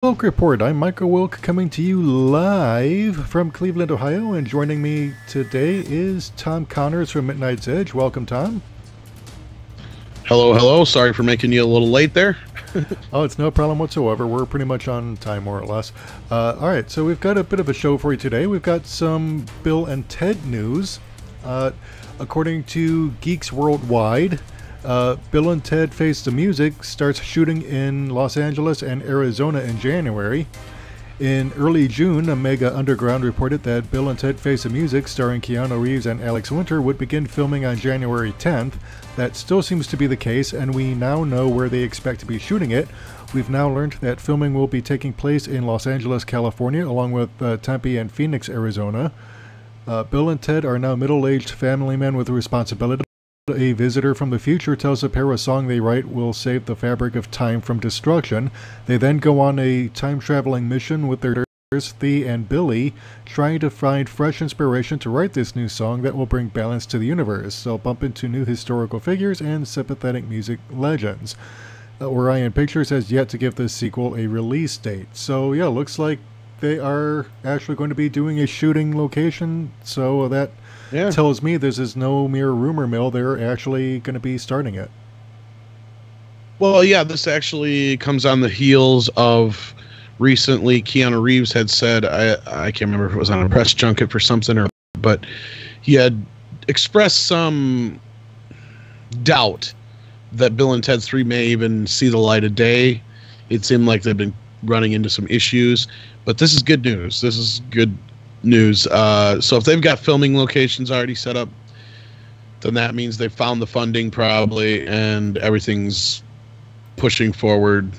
Wilk Report. I'm Michael Wilk coming to you live from Cleveland, Ohio, and joining me today is Tom Connors from Midnight's Edge. Welcome, Tom. Hello, hello. Sorry for making you a little late there. Oh, it's no problem whatsoever. We're pretty much on time, more or less. All right, so we've got a bit of a show for you today. We've got some Bill and Ted news. According to Geeks Worldwide, Bill and Ted Face the Music starts shooting in Los Angeles and Arizona in January. In early June, Omega Underground reported that Bill and Ted Face the Music, starring Keanu Reeves and Alex Winter, would begin filming on January 10th. That still seems to be the case, and we now know where they expect to be shooting it. We've now learned that filming will be taking place in Los Angeles, California, along with Tempe and Phoenix, Arizona. Bill and Ted are now middle-aged family men with responsibility. A visitor from the future tells the pair a song they write will save the fabric of time from destruction. They then go on a time-traveling mission with their daughters, Thea and Billy, trying to find fresh inspiration to write this new song that will bring balance to the universe. They'll bump into new historical figures and sympathetic music legends. Orion Pictures has yet to give this sequel a release date. So yeah, looks like they are actually going to be doing a shooting location, so that tells me this is no mere rumor mill. They're actually going to be starting it. Well, yeah, this actually comes on the heels of recently Keanu Reeves had said, I can't remember if it was on a press junket for something, but he had expressed some doubt that Bill and Ted 3 may even see the light of day. It seemed like they've been running into some issues, but this is good news. This is good news. So if they've got filming locations already set up, then that means they've found the funding probably, and everything's pushing forward.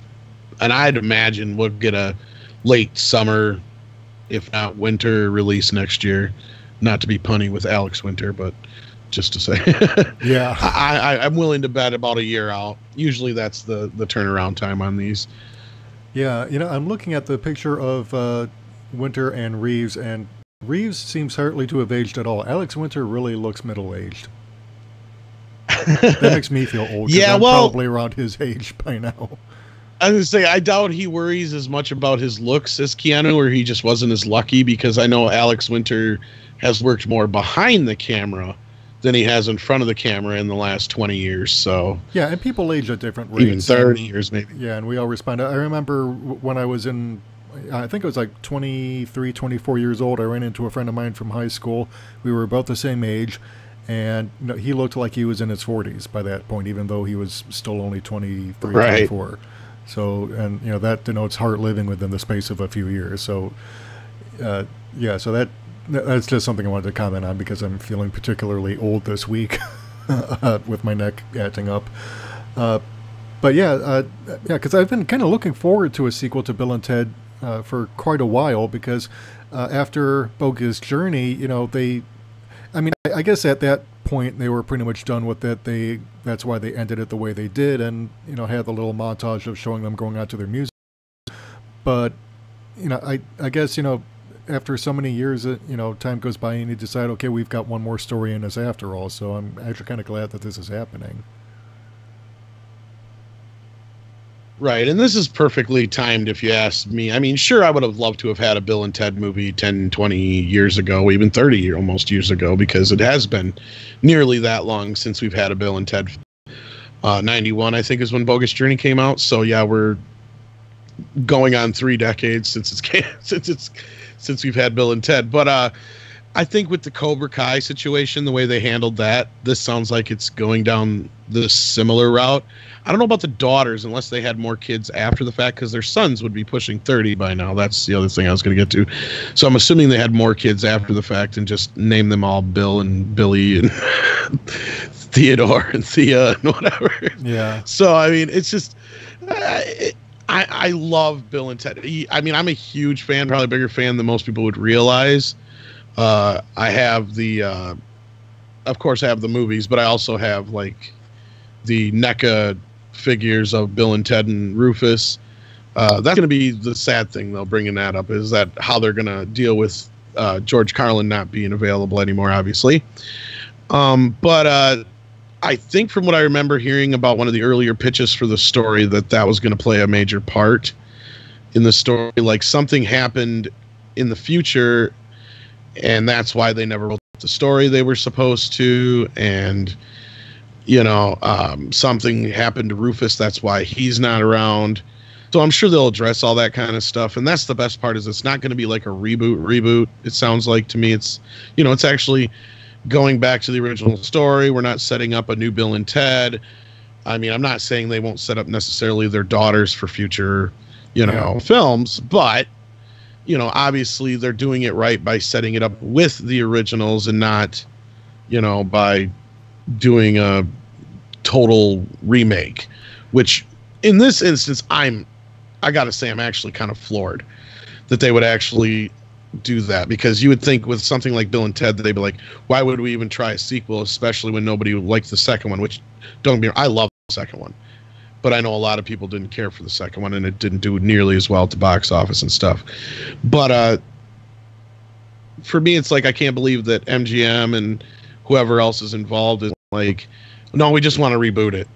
And I'd imagine we'll get a late summer, if not winter, release next year. Not to be punny with Alex Winter, but just to say, yeah, I'm willing to bet about a year out. Usually that's the turnaround time on these. Yeah, you know, I'm looking at the picture of Winter and Reeves seems hardly to have aged at all. Alex Winter really looks middle-aged. That makes me feel old. Yeah, I'm probably around his age by now. I was going to say, I doubt he worries as much about his looks as Keanu, or he just wasn't as lucky, because I know Alex Winter has worked more behind the camera than he has in front of the camera in the last 20 years. So yeah, and people age at different rates. Even 30 years maybe. Yeah, and we all respond. I remember when I was in, I think it was like 23, 24 years old, I ran into a friend of mine from high school. We were about the same age, and you know, he looked like he was in his 40s by that point, even though he was still only 23, 24. So, and you know, that denotes hard living within the space of a few years. So, yeah, so that's just something I wanted to comment on because I'm feeling particularly old this week with my neck acting up. But yeah, because I've been kind of looking forward to a sequel to Bill and Ted for quite a while, because after Bogus Journey, you know, I guess at that point they were pretty much done with it. That's why they ended it the way they did, and you know, had the little montage of showing them going out to their music. But you know, I guess, you know, after so many years, you know, time goes by and you decide, okay, we've got one more story in us after all. So I'm actually kind of glad that this is happening. Right, and this is perfectly timed if you ask me. I mean, sure, I would have loved to have had a Bill and Ted movie 10, 20 years ago, even 30 almost years ago, because it has been nearly that long since we've had a Bill and Ted. 91, I think, is when Bogus Journey came out. So yeah, we're going on 3 decades since we've had Bill and Ted. But I think with the Cobra Kai situation, the way they handled that, this sounds like it's going down this similar route. I don't know about the daughters, unless they had more kids after the fact, because their sons would be pushing 30 by now. That's the other thing I was going to get to. So I'm assuming they had more kids after the fact and just named them all Bill and Billy and Theodore and Thea and whatever. Yeah. So, I mean, it's just... I love Bill and Ted. I mean, I'm a huge fan, probably a bigger fan than most people would realize. I have of course, I have the movies, but I also have like the NECA figures of Bill and Ted and Rufus. That's going to be the sad thing, though, bringing that up, is that how they're going to deal with George Carlin not being available anymore, obviously. But I think from what I remember hearing about one of the earlier pitches for the story, that was going to play a major part. in the story, like something happened in the future, and that's why they never wrote the story they were supposed to, and something happened to Rufus, that's why he's not around. So I'm sure they'll address all that kind of stuff, and that's the best part, is it's not going to be like a reboot. It sounds like to me it's actually going back to the original story. We're not setting up a new Bill and Ted. I mean, I'm not saying they won't set up necessarily their daughters for future films, but obviously they're doing it right by setting it up with the originals and not by doing a total remake, which in this instance I gotta say I'm actually kind of floored that they would actually do that, because you would think with something like Bill and Ted that they'd be like, why would we even try a sequel, especially when nobody liked the second one, which don't be I love the second one, but I know a lot of people didn't care for the second one, and it didn't do nearly as well at the box office and stuff. But for me, it's like I can't believe that MGM and whoever else is involved is like, no, we just want to reboot it.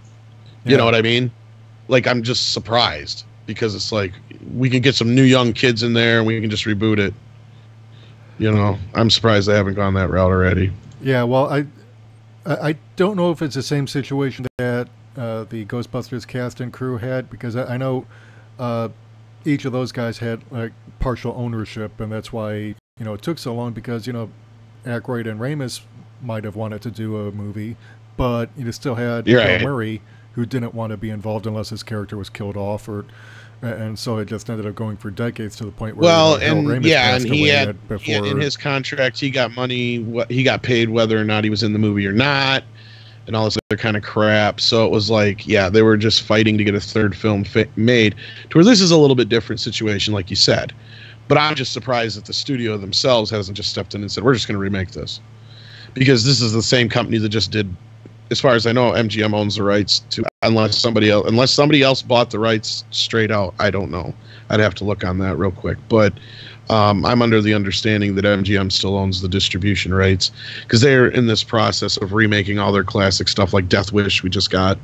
You know what I mean? Like, I'm just surprised, because it's like we can get some new young kids in there and we can just reboot it. I'm surprised they haven't gone that route already. Yeah, well, I don't know if it's the same situation that the Ghostbusters cast and crew had, because I know each of those guys had like partial ownership, and that's why it took so long, because Aykroyd and Ramis might have wanted to do a movie, but you still had Bill Murray, who didn't want to be involved unless his character was killed off, and so it just ended up going for decades, to the point where he had before. In his contract he got money, he got paid whether or not he was in the movie or not, and all this other kind of crap. So it was like, they were just fighting to get a third film made, to where this is a little bit different situation, like you said. But I'm just surprised that the studio themselves hasn't just stepped in and said, we're just going to remake this, because this is the same company that just did, as far as I know, MGM owns the rights to, unless somebody else bought the rights straight out. I don't know. I'd have to look on that real quick. But I'm under the understanding that MGM still owns the distribution rights, because they're in this process of remaking all their classic stuff, like Death Wish we just got.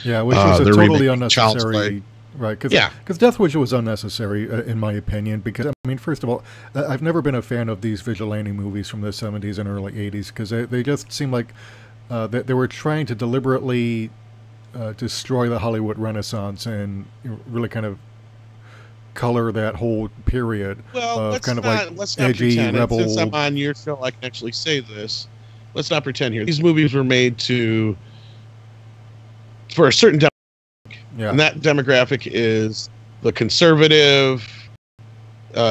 Yeah, which was a totally unnecessary. Right, because Death Wish was unnecessary, in my opinion, because, I mean, first of all, I've never been a fan of these vigilante movies from the 70s and early 80s, because they just seem like they were trying to deliberately destroy the Hollywood Renaissance and really kind of color that whole period of kind of like edgy rebel. Since I'm on your show, I can actually say this. Let's not pretend here. These movies were made for a certain demographic, and that demographic is the conservative,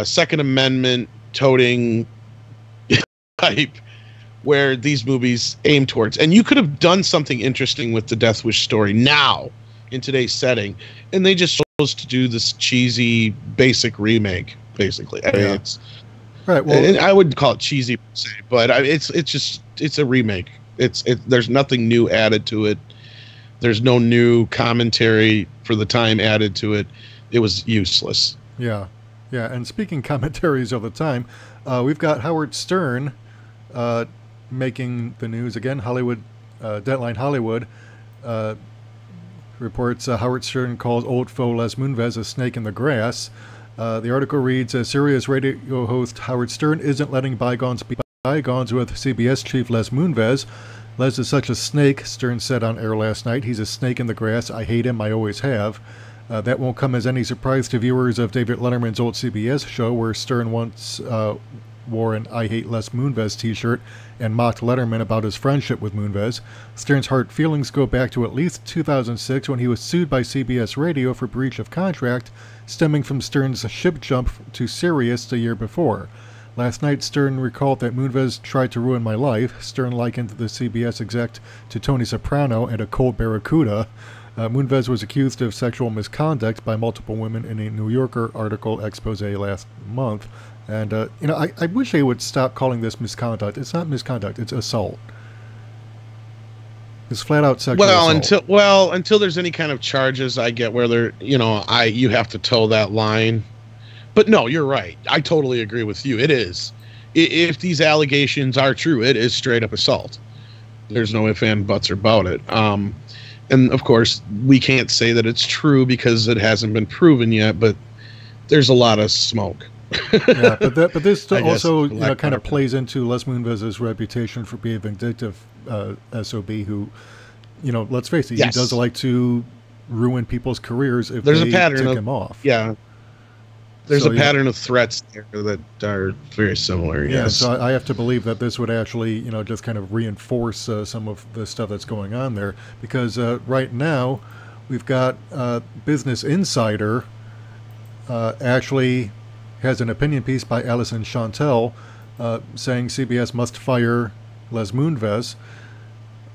Second Amendment toting type, where these movies aim towards. And you could have done something interesting with the Death Wish story now in today's setting, and they just chose to do this cheesy basic remake, basically. I mean, it's right. Well, I wouldn't call it cheesy per se, but it's a remake. There's nothing new added to it. There's no new commentary for the time added to it. It was useless. Yeah. And speaking commentaries of the time, we've got Howard Stern making the news again. Deadline Hollywood reports Howard Stern calls old foe Les Moonves a snake in the grass. The article reads, Sirius radio host Howard Stern isn't letting bygones be bygones with CBS chief Les Moonves. Les is such a snake, Stern said on air last night. He's a snake in the grass. I hate him. I always have. That won't come as any surprise to viewers of David Letterman's old CBS show, where Stern once wore an I Hate Les Moonves t-shirt and mocked Letterman about his friendship with Moonves. Stern's hard feelings go back to at least 2006, when he was sued by CBS Radio for breach of contract, stemming from Stern's ship jump to Sirius the year before. Last night, Stern recalled that Moonves tried to ruin my life. Stern likened the CBS exec to Tony Soprano and a cold barracuda. Moonves was accused of sexual misconduct by multiple women in a New Yorker article expose last month. And, I wish they would stop calling this misconduct. It's not misconduct, it's assault. It's flat out sexual assault. Until there's any kind of charges, I get where they're, you have to toe that line. But no, you're right. I totally agree with you. It is. If these allegations are true, it is straight up assault. There's no ifs, ands, buts about it. And of course, we can't say that it's true because it hasn't been proven yet. But there's a lot of smoke. Yeah, but this also guess, kind of plays into Les Moonves' reputation for being a vindictive SOB who, let's face it, Yes. he does like to ruin people's careers if There's they a pattern tick of him off. Yeah. There's a pattern of threats there that are very similar. Yeah, Yes. so I have to believe that this would actually, just kind of reinforce some of the stuff that's going on there. Because right now, we've got Business Insider actually has an opinion piece by Alison Chantel saying CBS must fire Les Moonves.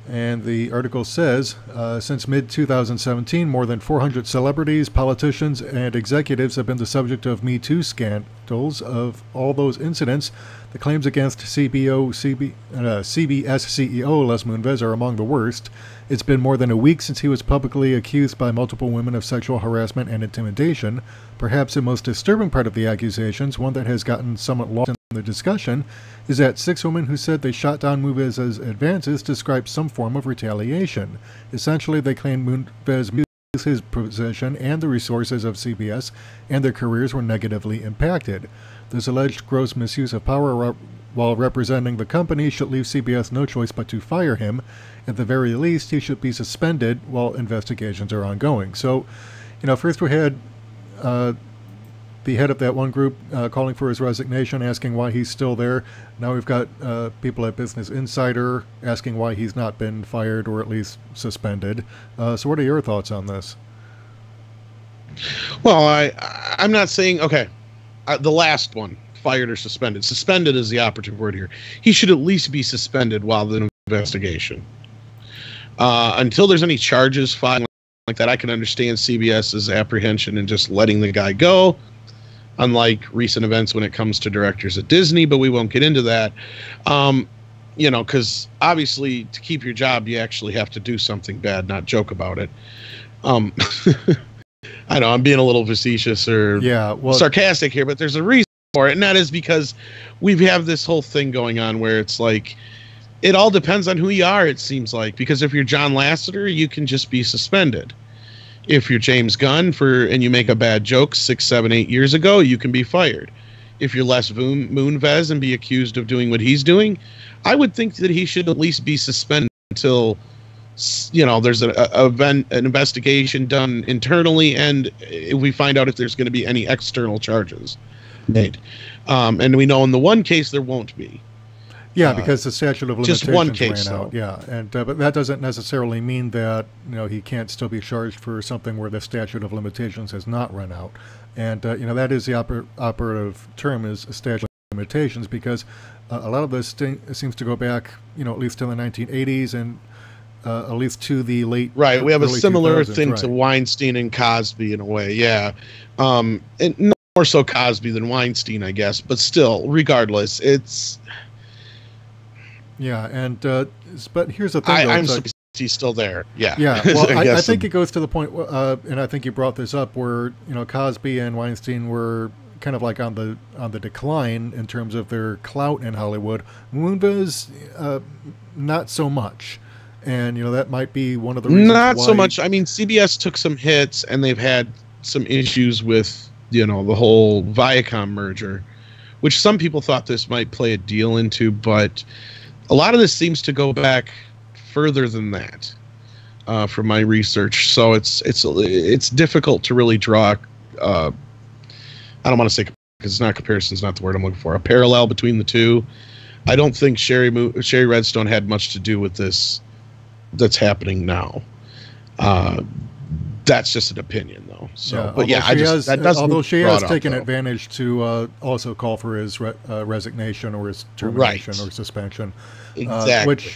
And the article says, since mid-2017, more than 400 celebrities, politicians, and executives have been the subject of Me Too scandals. Of all those incidents, the claims against CBS CEO Les Moonves are among the worst. It's been more than a week since he was publicly accused by multiple women of sexual harassment and intimidation. Perhaps the most disturbing part of the accusations, one that has gotten somewhat lost in the discussion, is that 6 women who said they shot down Moonves' advances described some form of retaliation. Essentially, they claimed Moonves misused his position and the resources of CBS, and their careers were negatively impacted. This alleged gross misuse of power while representing the company should leave CBS no choice but to fire him. At the very least, he should be suspended while investigations are ongoing. So, first we had the head of that one group calling for his resignation, asking why he's still there. Now we've got people at Business Insider asking why he's not been fired or at least suspended. So what are your thoughts on this? Well, I'm not saying, okay, the last one, fired or suspended. Suspended is the operative word here. He should at least be suspended while the investigation. Until there's any charges filed like that, I can understand CBS's apprehension and just letting the guy go, unlike recent events when it comes to directors at Disney, but we won't get into that. Because obviously to keep your job, you actually have to do something bad, not joke about it. I know I'm being a little facetious or sarcastic here, but there's a reason for it, and that is because we have this whole thing going on where it's like, it all depends on who you are, it seems like, because if you're John Lasseter, you can just be suspended. If you're James Gunn and you make a bad joke 6, 7, 8 years ago, you can be fired. If you're Les Moonves and be accused of doing what he's doing, I would think that he should at least be suspended until there's an investigation done internally, and if we find out if there's going to be any external charges made. And we know in the one case there won't be. Yeah, because the statute of limitations just one case, ran out. Yeah, and but that doesn't necessarily mean that he can't still be charged for something where the statute of limitations has not run out. And that is the operative term, is statute of limitations, because a lot of this seems to go back at least to the 1980s and at least to the late we have a similar 2000s, thing to Weinstein and Cosby in a way. Yeah, and more so Cosby than Weinstein, I guess, but still, regardless, it's. Yeah, and but here's the thing. I'm surprised he's still there. Yeah. Yeah. Well, I think it goes to the point, and I think you brought this up, where Cosby and Weinstein were kind of like on the decline in terms of their clout in Hollywood. Moonves, not so much, and that might be one of the reasons. Not why. So much. I mean, CBS took some hits, and they've had some issues with the whole Viacom merger, which some people thought this might play a deal into, but. A lot of this seems to go back further than that, from my research. So it's difficult to really draw. I don't want to say, because it's not comparison, is not the word I'm looking for. A parallel between the two. I don't think Sherry Redstone had much to do with this that's happening now. That's just an opinion, though. So, although she has taken advantage to also call for his resignation or his termination or suspension, exactly.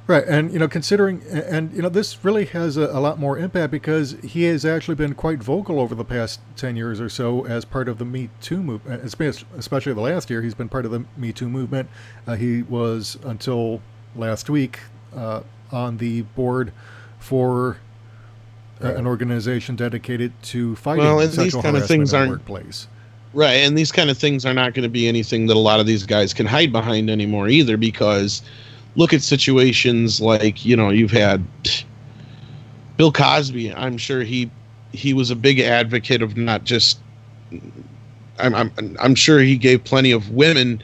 And considering, and this really has a lot more impact because he has actually been quite vocal over the past 10 years or so as part of the Me Too movement, especially the last year. He's been part of the Me Too movement. He was until last week on the board for. An organization dedicated to fighting sexual harassment in the workplace. Right, and these kind of things are not going to be anything that a lot of these guys can hide behind anymore either, because look at situations like, you've had Bill Cosby. I'm sure he was a big advocate of not just I'm sure he gave plenty of women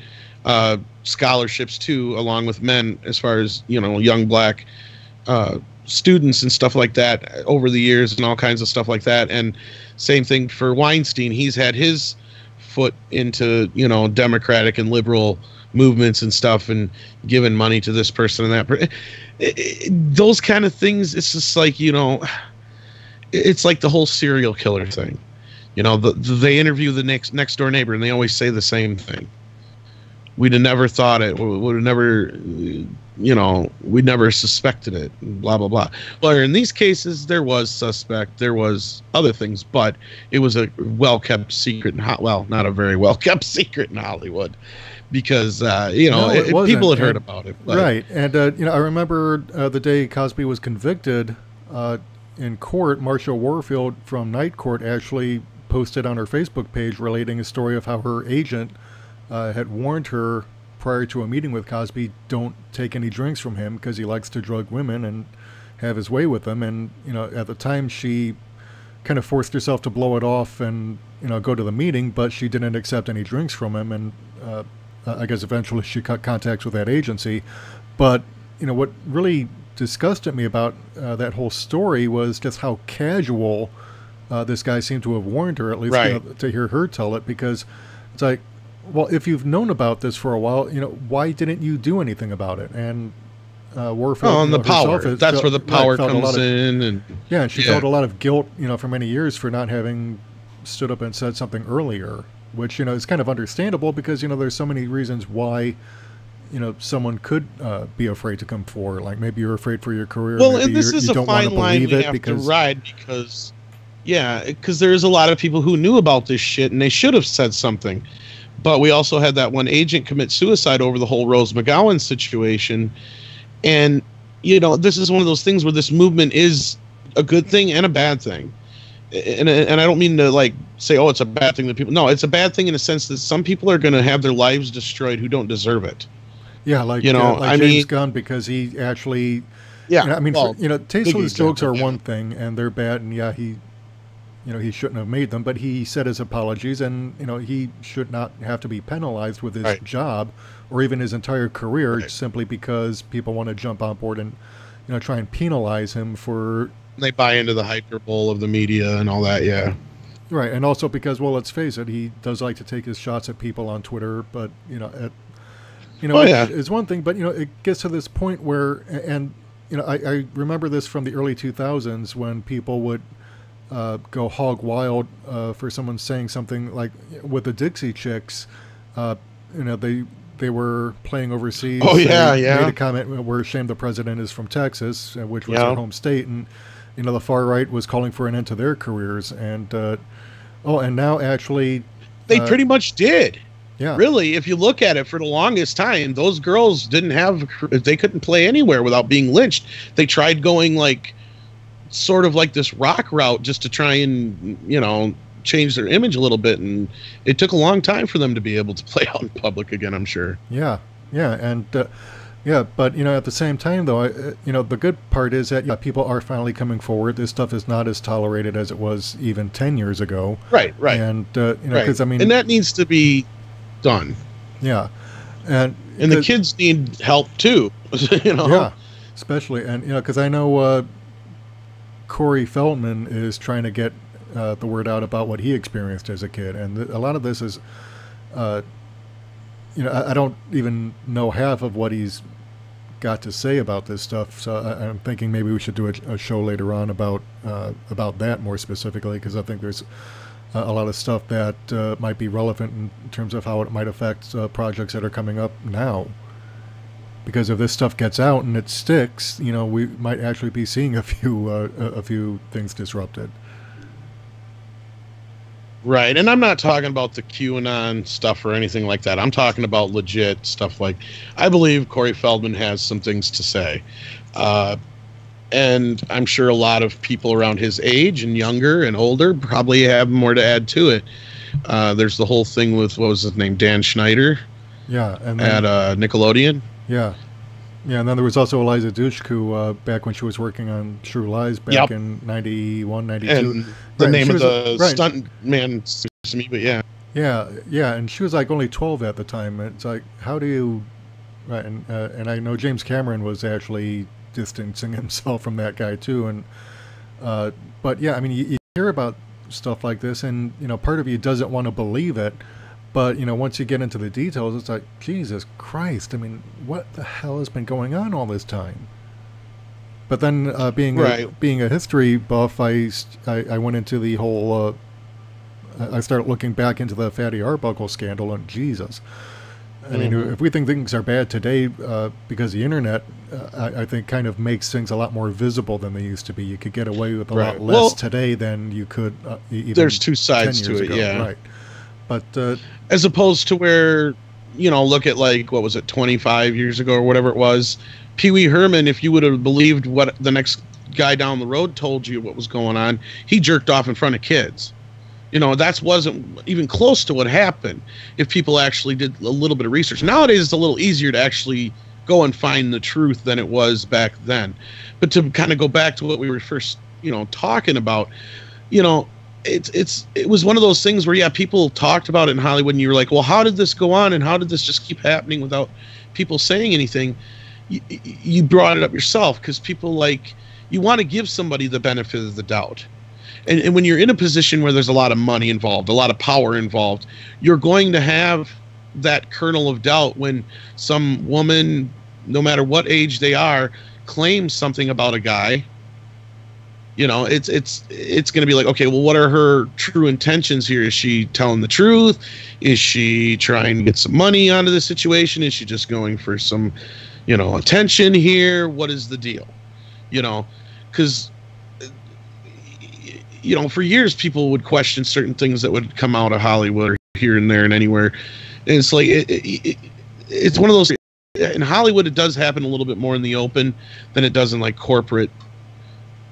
scholarships too, along with men, as far as, you know, young black students and stuff like that over the years, and all kinds of stuff like that. And same thing for Weinstein. He's had his foot into, you know, democratic and liberal movements and stuff, and given money to this person and that person. Those kind of things, it's just like, you know, it's like the whole serial killer thing. You know, they interview the next door neighbor, and they always say the same thing. We'd have never thought it. Would have never, you know, we never suspected it. Blah blah blah. Well, in these cases, there was suspect. There was other things, but it was a well kept secret. Well, not a very well kept secret in Hollywood, because you know, people had heard about it. But. Right, and you know, I remember the day Cosby was convicted in court. Marsha Warfield from Night Court actually posted on her Facebook page relating a story of how her agent had warned her prior to a meeting with Cosby, don't take any drinks from him because he likes to drug women and have his way with them. And, you know, at the time she kind of forced herself to blow it off and, you know, go to the meeting, but she didn't accept any drinks from him. And I guess eventually she cut contacts with that agency. But, you know, what really disgusted me about that whole story was just how casual this guy seemed to have warned her, at least right. You know, to hear her tell it, because it's like, well, if you've known about this for a while, you know, why didn't you do anything about it? And Warfield, and the power. That's where the power comes in, and yeah, and she felt a lot of guilt, you know, for many years for not having stood up and said something earlier, which, you know, is kind of understandable because, you know, there's so many reasons why, you know, someone could be afraid to come forward. Like maybe you're afraid for your career. Well, maybe and this is a fine line you have to ride because. Yeah, because there's a lot of people who knew about this shit and they should have said something. But we also had that one agent commit suicide over the whole Rose McGowan situation. And, you know, this is one of those things where this movement is a good thing and a bad thing. And I don't mean to, like, say, oh, it's a bad thing that people... No, it's a bad thing in a sense that some people are going to have their lives destroyed who don't deserve it. Yeah, like, you know, like James Gunn, because he actually... Yeah, you know, I mean, well, you know, tasteless jokes are one thing, and they're bad, and yeah, he shouldn't have made them, but he said his apologies, and, you know, he should not have to be penalized with his job or even his entire career simply because people want to jump on board and, you know, try and penalize him for... They buy into the hyperbole of the media and all that, yeah. Right, and also because, well, let's face it, he does like to take his shots at people on Twitter, but, you know, it's one thing, but, you know, it gets to this point where, and, you know, I remember this from the early 2000s when people would go hog wild for someone saying something like with the Dixie Chicks, you know, they were playing overseas. Oh yeah, made a comment, we're ashamed the president is from Texas, which was their home state, and, you know, the far right was calling for an end to their careers, and and now actually they pretty much did. Yeah, really, if you look at it, for the longest time, those girls they couldn't play anywhere without being lynched. They tried going like sort of like this rock route just to try and, you know, change their image a little bit, and it took a long time for them to be able to play out in public again, I'm sure. And but, you know, at the same time though, you know, the good part is that people are finally coming forward. This stuff is not as tolerated as it was even 10 years ago. Right. And you know, because I mean, and that needs to be done. Yeah, and the kids need help too. You know. Yeah, especially, and, you know, because I know Corey Feldman is trying to get the word out about what he experienced as a kid, and a lot of this is, you know, I don't even know half of what he's got to say about this stuff. So I'm thinking maybe we should do a show later on about that more specifically, because I think there's a lot of stuff that might be relevant in terms of how it might affect projects that are coming up now. Because if this stuff gets out and it sticks, you know, we might actually be seeing a few things disrupted. Right, and I'm not talking about the QAnon stuff or anything like that. I'm talking about legit stuff like, I believe Corey Feldman has some things to say. And I'm sure a lot of people around his age and younger and older probably have more to add to it. There's the whole thing with, what was his name, Dan Schneider? Yeah. And then, at Nickelodeon? Yeah. Yeah, and then there was also Eliza Dushku back when she was working on True Lies back in 91, 92. And the name of the stunt man, to me, but yeah. Yeah, yeah, and she was like only 12 at the time. It's like, how do you, right? And I know James Cameron was actually distancing himself from that guy too. And but yeah, I mean, you hear about stuff like this, and part of you doesn't want to believe it, but once you get into the details, it's like, Jesus Christ! I mean, what the hell has been going on all this time? But then, being a history buff, I went into the whole. I started looking back into the Fatty Arbuckle scandal, and Jesus. I mean, if we think things are bad today because the internet, I think, kind of makes things a lot more visible than they used to be. You could get away with a lot less today than you could even there's two sides 10 years to it, ago. yeah. Right. But as opposed to where, look at like, what was it, 25 years ago or whatever it was, Pee Wee Herman, if you would have believed what the next guy down the road told you what was going on, he jerked off in front of kids. That wasn't even close to what happened if people actually did a little bit of research. Nowadays, it's a little easier to actually go and find the truth than it was back then. But to kind of go back to what we were first, talking about, it was one of those things where, yeah, people talked about it in Hollywood, and you were like, well, how did this go on, and how did this just keep happening without people saying anything? You brought it up yourself because people you want to give somebody the benefit of the doubt. And when you're in a position where there's a lot of money involved, a lot of power involved, you're going to have that kernel of doubt when some woman, no matter what age they are, claims something about a guy. It's going to be like, okay, well, what are her true intentions here? Is she telling the truth? Is she trying to get some money out of the situation? Is she just going for some, attention here? What is the deal? Because for years people would question certain things that would come out of Hollywood or here and there and anywhere. And it's like, it's one of those, in Hollywood, it does happen a little bit more in the open than it does in like corporate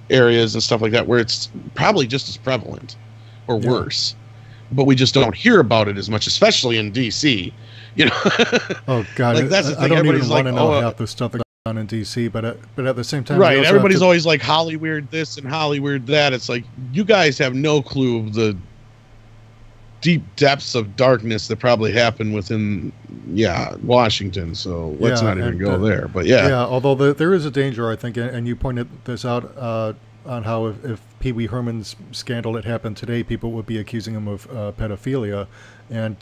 areas and stuff like that, where it's probably just as prevalent or worse, but we just don't hear about it as much, especially in DC, Oh God. Like, that's the thing. I don't even want to know oh, half the stuff that on in DC, but at the same time, right, everybody's always like Hollywood this and Hollywood that. It's like, you guys have no clue of the deep depths of darkness that probably happened within Washington, so let's not even go there. But although there is a danger, I think, and you pointed this out on how if Pee Wee Herman's scandal had happened today, people would be accusing him of pedophilia, and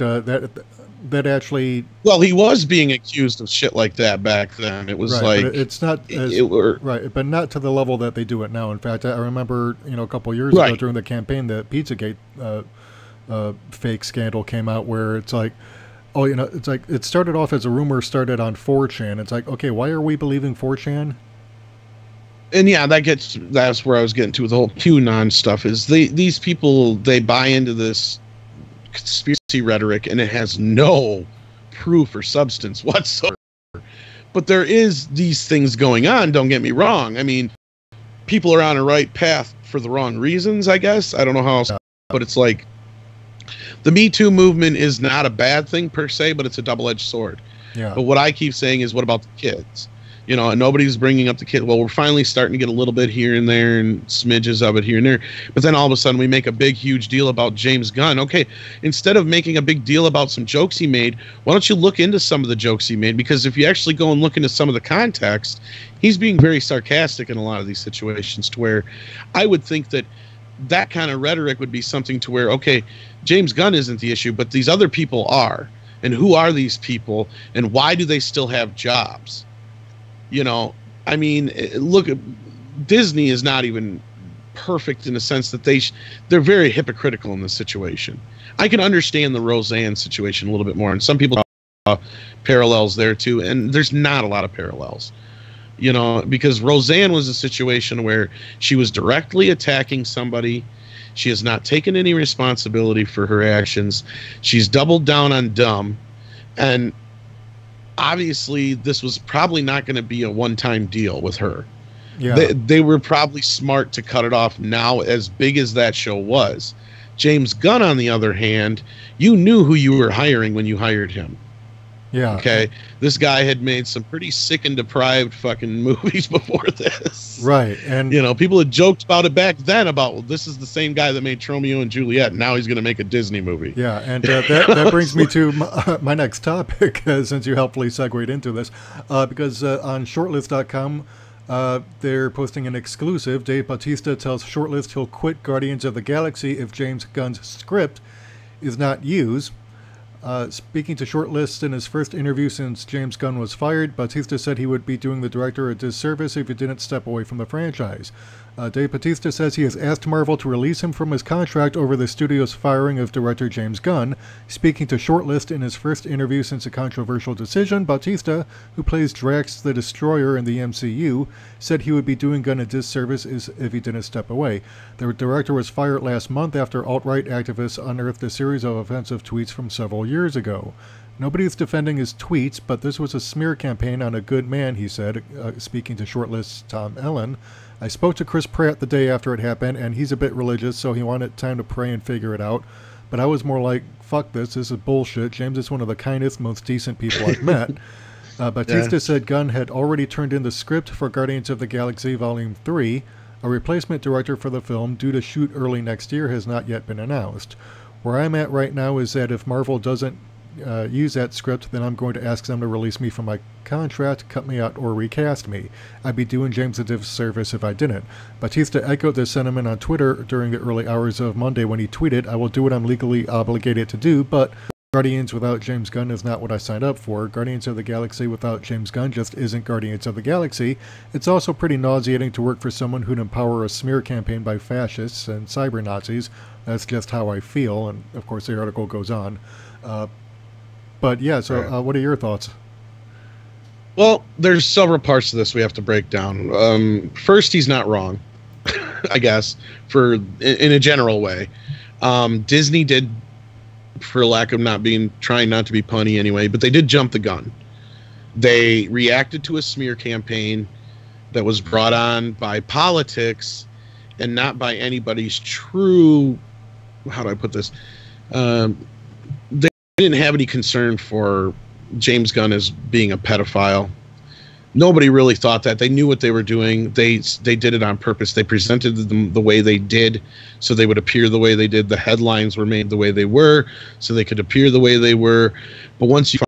that actually, well, he was being accused of shit like that back then. It was right, but it's not right, but not to the level that they do it now. In fact, I remember a couple years ago during the campaign, the Pizzagate fake scandal came out, where it's like, it's like it started off as a rumor started on 4chan. It's like, okay, why are we believing 4chan? And that's where I was getting to with the whole QAnon stuff. Is these people, they buy into this conspiracy rhetoric, and it has no proof or substance whatsoever. But there is these things going on. Don't get me wrong. I mean, people are on a right path for the wrong reasons, I guess. I don't know how else, but it's like, the Me Too movement is not a bad thing per se, but it's a double-edged sword. Yeah. But what I keep saying is, what about the kids? And nobody's bringing up the kid. Well, we're finally starting to get a little bit here and there and smidges of it here and there. But then all of a sudden we make a big, huge deal about James Gunn. Okay, instead of making a big deal about some jokes he made, why don't you look into some of the jokes he made? Because if you actually go and look into some of the context, he's being very sarcastic in a lot of these situations, to where I would think that kind of rhetoric would be something to where, okay, James Gunn isn't the issue, but these other people are. And who are these people, and why do they still have jobs? I mean, look, Disney is not even perfect in the sense that they're very hypocritical in this situation. I can understand the Roseanne situation a little bit more, and some people parallels there too, and there's not a lot of parallels. Because Roseanne was a situation where she was directly attacking somebody. She has not taken any responsibility for her actions. She's doubled down on dumb, and obviously this was probably not going to be a one-time deal with her. Yeah. They were probably smart to cut it off now, as big as that show was. James Gunn, on the other hand, you knew who you were hiring when you hired him. Yeah. Okay, this guy had made some pretty sick and deprived fucking movies before this. Right. And you know, people had joked about it back then about, well, this is the same guy that made Romeo and Juliet, and now he's going to make a Disney movie. yeah, and that brings me to my next topic, since you helpfully segued into this, because on Shortlist.com, they're posting an exclusive. Dave Bautista tells Shortlist he'll quit Guardians of the Galaxy if James Gunn's script is not used. Speaking to Shortlist in his first interview since James Gunn was fired, Bautista said he would be doing the director a disservice if he didn't step away from the franchise. Dave Bautista says he has asked Marvel to release him from his contract over the studio's firing of director James Gunn. Speaking to Shortlist in his first interview since a controversial decision, Bautista, who plays Drax the Destroyer in the MCU, said he would be doing Gunn a disservice if he didn't step away. The director was fired last month after alt-right activists unearthed a series of offensive tweets from several years ago. Nobody's defending his tweets, but this was a smear campaign on a good man, he said, speaking to Shortlist's Tom Ellen. I spoke to Chris Pratt the day after it happened, and he's a bit religious, so he wanted time to pray and figure it out. But I was more like, fuck this is bullshit. James is one of the kindest, most decent people I've met. Bautista said Gunn had already turned in the script for Guardians of the Galaxy Volume 3. A replacement director for the film, due to shoot early next year, has not yet been announced. Where I'm at right now is that if Marvel doesn't use that script, then I'm going to ask them to release me from my contract, cut me out, or recast me. I'd be doing James a disservice if I didn't. Bautista echoed this sentiment on Twitter during the early hours of Monday when he tweeted, I will do what I'm legally obligated to do, but Guardians without James Gunn is not what I signed up for. Guardians of the Galaxy without James Gunn just isn't Guardians of the Galaxy. It's also pretty nauseating to work for someone who'd empower a smear campaign by fascists and cyber Nazis. That's just how I feel, and of course the article goes on. But yeah, so what are your thoughts? Well, there's several parts to this we have to break down. First, he's not wrong, I guess, in a general way. Disney did, for lack of trying not to be punny anyway, but they did jump the gun. They reacted to a smear campaign that was brought on by politics and not by anybody's true, how do I put this? They didn't have any concern for James Gunn as being a pedophile. Nobody really thought that. They knew what they were doing. They did it on purpose. They presented them the way they did so they would appear the way they did. The headlines were made the way they were so they could appear the way they were. But once you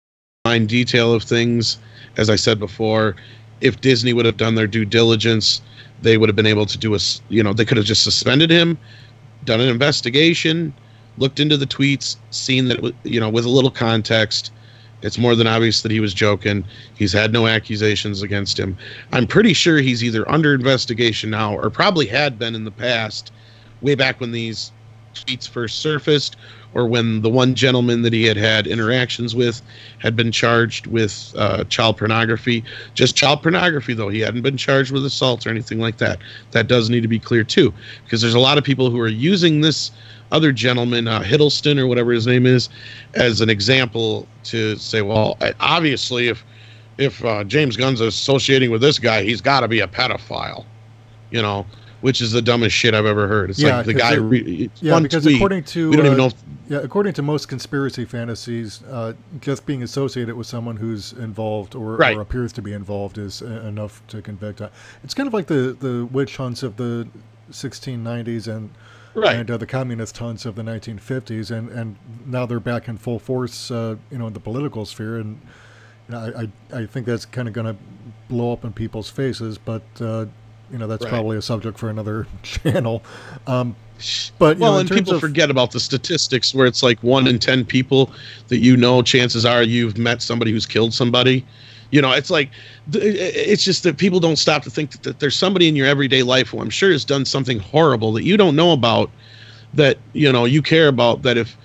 find detail of things, as I said before, if Disney would have done their due diligence, they would have been able to do they could have just suspended him, done an investigation, looked into the tweets, seen that, with a little context, it's more than obvious that he was joking. He's had no accusations against him. I'm pretty sure he's either under investigation now or probably had been in the past, way back when these tweets first surfaced, or when the one gentleman that he had interactions with had been charged with child pornography. Just child pornography, though. He hadn't been charged with assault or anything like that. That does need to be clear, too, because there's a lot of people who are using this other gentleman, Hiddleston or whatever his name is, as an example to say, well, obviously if James Gunn's associating with this guy, he's got to be a pedophile, which is the dumbest shit I've ever heard. It's like the guy. Because tweet, according to we don't even know. According to most conspiracy fantasies, just being associated with someone who's involved or appears to be involved is enough to convict. It's kind of like the witch hunts of the 1690s and the communist hunts of the 1950s, and now they're back in full force, in the political sphere, and I think that's kind of going to blow up in people's faces, but that's probably a subject for another channel. But and people forget about the statistics where it's like 1 in 10 people that chances are you've met somebody who's killed somebody. It's like, it's just that people don't stop to think that there's somebody in your everyday life who I'm sure has done something horrible that you don't know about, that, you care about, that if,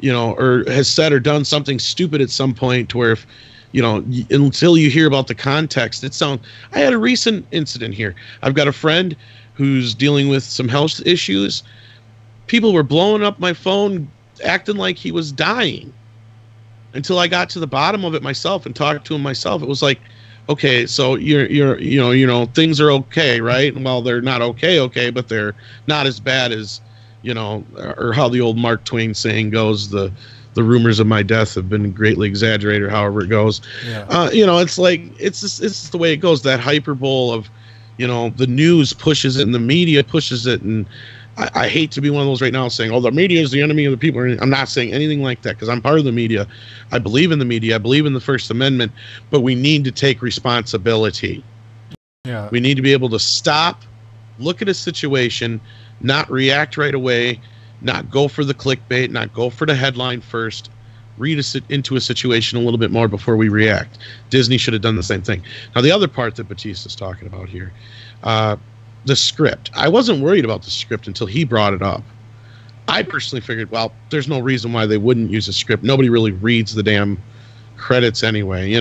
or has said or done something stupid at some point to where if, until you hear about the context, I had a recent incident here. I've got a friend who's dealing with some health issues. People were blowing up my phone, acting like he was dying. Until I got to the bottom of it myself and talked to him myself, it was like, okay, so you're things are okay, right? Well, they're not okay, but they're not as bad as, or how the old Mark Twain saying goes, the the rumors of my death have been greatly exaggerated, or however it goes. Yeah. It's like it's just the way it goes. That hyperbole of, the news pushes it and the media pushes it, and I hate to be one of those right now saying, "Oh, the media is the enemy of the people." I'm not saying anything like that, because I'm part of the media. I believe in the media. I believe in the First Amendment, but we need to take responsibility. Yeah. We need to be able to stop, look at a situation, not react right away, not go for the clickbait, not go for the headline first. Read into a situation a little bit more before we react. Disney should have done the same thing. Now, the other part that Bautista's talking about here, the script. I wasn't worried about the script until he brought it up. I personally figured, well, there's no reason why they wouldn't use a script. Nobody really reads the damn credits anyway,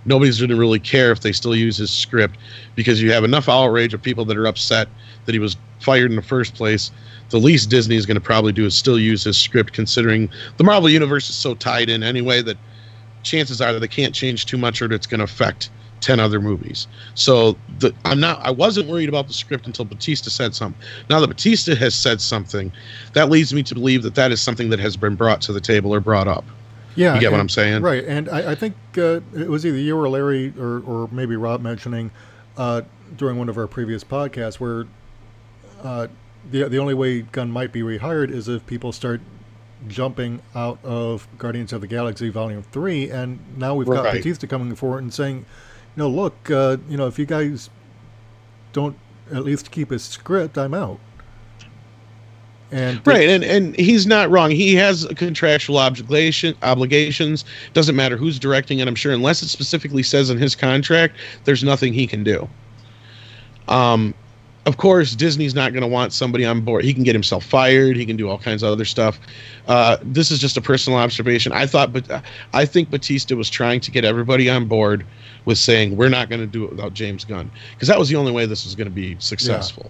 Nobody's going to really care if they still use his script, because you have enough outrage of people that are upset that he was fired in the first place. The least Disney is going to probably do is still use his script, considering the Marvel Universe is so tied in anyway that chances are that they can't change too much or it's going to affect 10 other movies. So I wasn't worried about the script until Bautista said something. Now that Bautista has said something, that leads me to believe that is something that has been brought to the table or brought up. Yeah, you get what I'm saying? Right, and I think it was either you or Larry or maybe Rob mentioning during one of our previous podcasts where the only way Gunn might be rehired is if people start jumping out of Guardians of the Galaxy Volume 3, and now we've got Bautista coming forward and saying, look, if you guys don't at least keep his script, I'm out. And and he's not wrong. He has contractual obligations. Doesn't matter who's directing it, I'm sure, unless it specifically says in his contract, there's nothing he can do. Of course, Disney's not going to want somebody on board. He can get himself fired. He can do all kinds of other stuff. This is just a personal observation. I think Bautista was trying to get everybody on board with saying, we're not going to do it without James Gunn, because that was the only way this was going to be successful.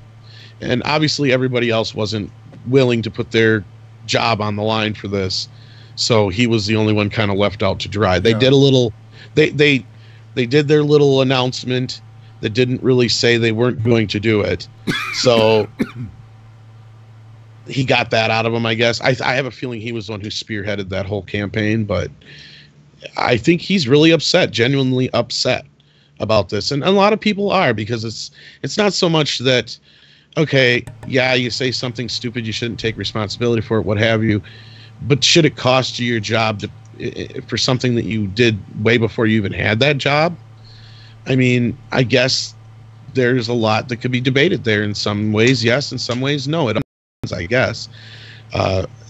Yeah. And obviously everybody else wasn't willing to put their job on the line for this, so he was the only one kind of left out to dry. They did a little, they did their little announcement that didn't really say they weren't going to do it, so he got that out of him, I guess. I have a feeling he was the one who spearheaded that whole campaign, but I think he's really upset, genuinely upset about this, and a lot of people are, because it's not so much that, okay, yeah, you say something stupid, you shouldn't take responsibility for it, what have you, but should it cost you your job for something that you did way before you even had that job? I mean, I guess there's a lot that could be debated there. In some ways, yes. In some ways, no. It depends, I guess.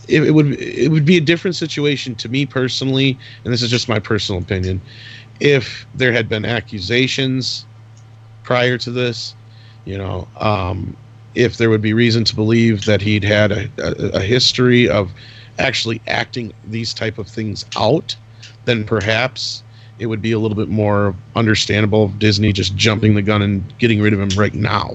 It would be a different situation to me personally, and this is just my personal opinion, if there had been accusations prior to this, if there would be reason to believe that he'd had a history of actually acting these type of things out, then perhaps it would be a little bit more understandable of Disney just jumping the gun and getting rid of him right now,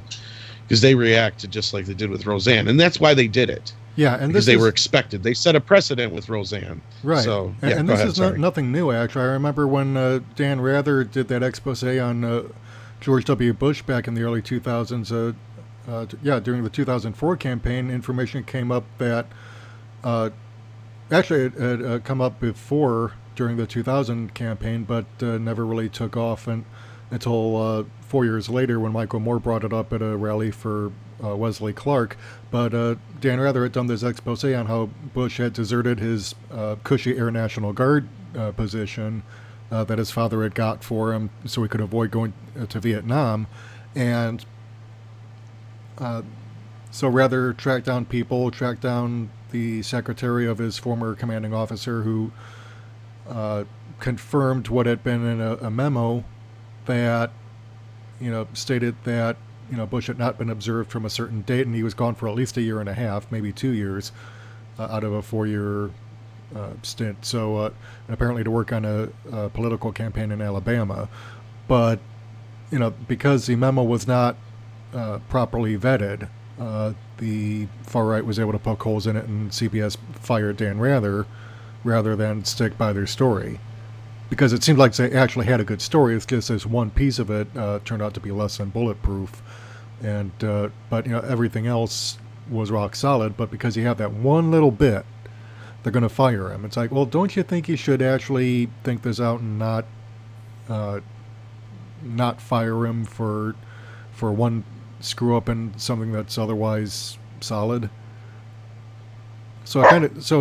because they reacted just like they did with Roseanne, and that's why they did it. Yeah, and because they were expected. They set a precedent with Roseanne. Right. So, and this is nothing new, actually. I remember when Dan Rather did that expose on George W. Bush back in the early 2000s. During the 2004 campaign, information came up that actually it had come up before during the 2000 campaign, but never really took off until 4 years later when Michael Moore brought it up at a rally for Wesley Clark. But Dan Rather had done this expose on how Bush had deserted his cushy Air National Guard position that his father had got for him so he could avoid going to Vietnam. And so Rather tracked down the secretary of his former commanding officer, who confirmed what had been in a memo that, stated that, Bush had not been observed from a certain date, and he was gone for at least a year and a half, maybe 2 years, out of a 4-year stint. So, and apparently to work on a political campaign in Alabama. But, because the memo was not properly vetted, the far right was able to poke holes in it, and CBS fired Dan rather than stick by their story, because it seemed like they actually had a good story. It's just this one piece of it turned out to be less than bulletproof, and but everything else was rock solid. But because you have that one little bit they're going to fire him. It's like, well, don't you think you should actually think this out and not fire him for one screw up in something that's otherwise solid? So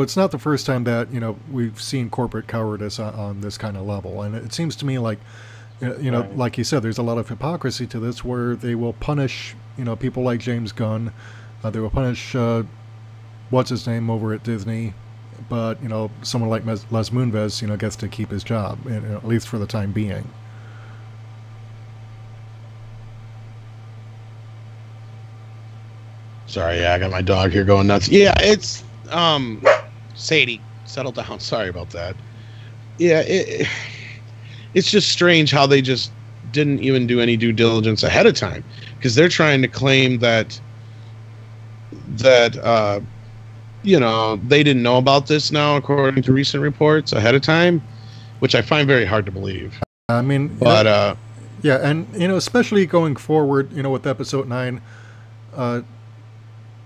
it's not the first time that we've seen corporate cowardice on this kind of level, and it seems to me like Right. like you said, there's a lot of hypocrisy to this, where they will punish people like James Gunn, they will punish what's his name over at Disney, but someone like Les Moonves gets to keep his job, at least for the time being. Sorry, yeah, I got my dog here going nuts. Yeah, it's Sadie, settle down. Sorry about that. Yeah, it's just strange how they just didn't even do any due diligence ahead of time, because they're trying to claim that they didn't know about this now, according to recent reports, ahead of time, which I find very hard to believe. I mean, But yeah, and especially going forward, with episode 9,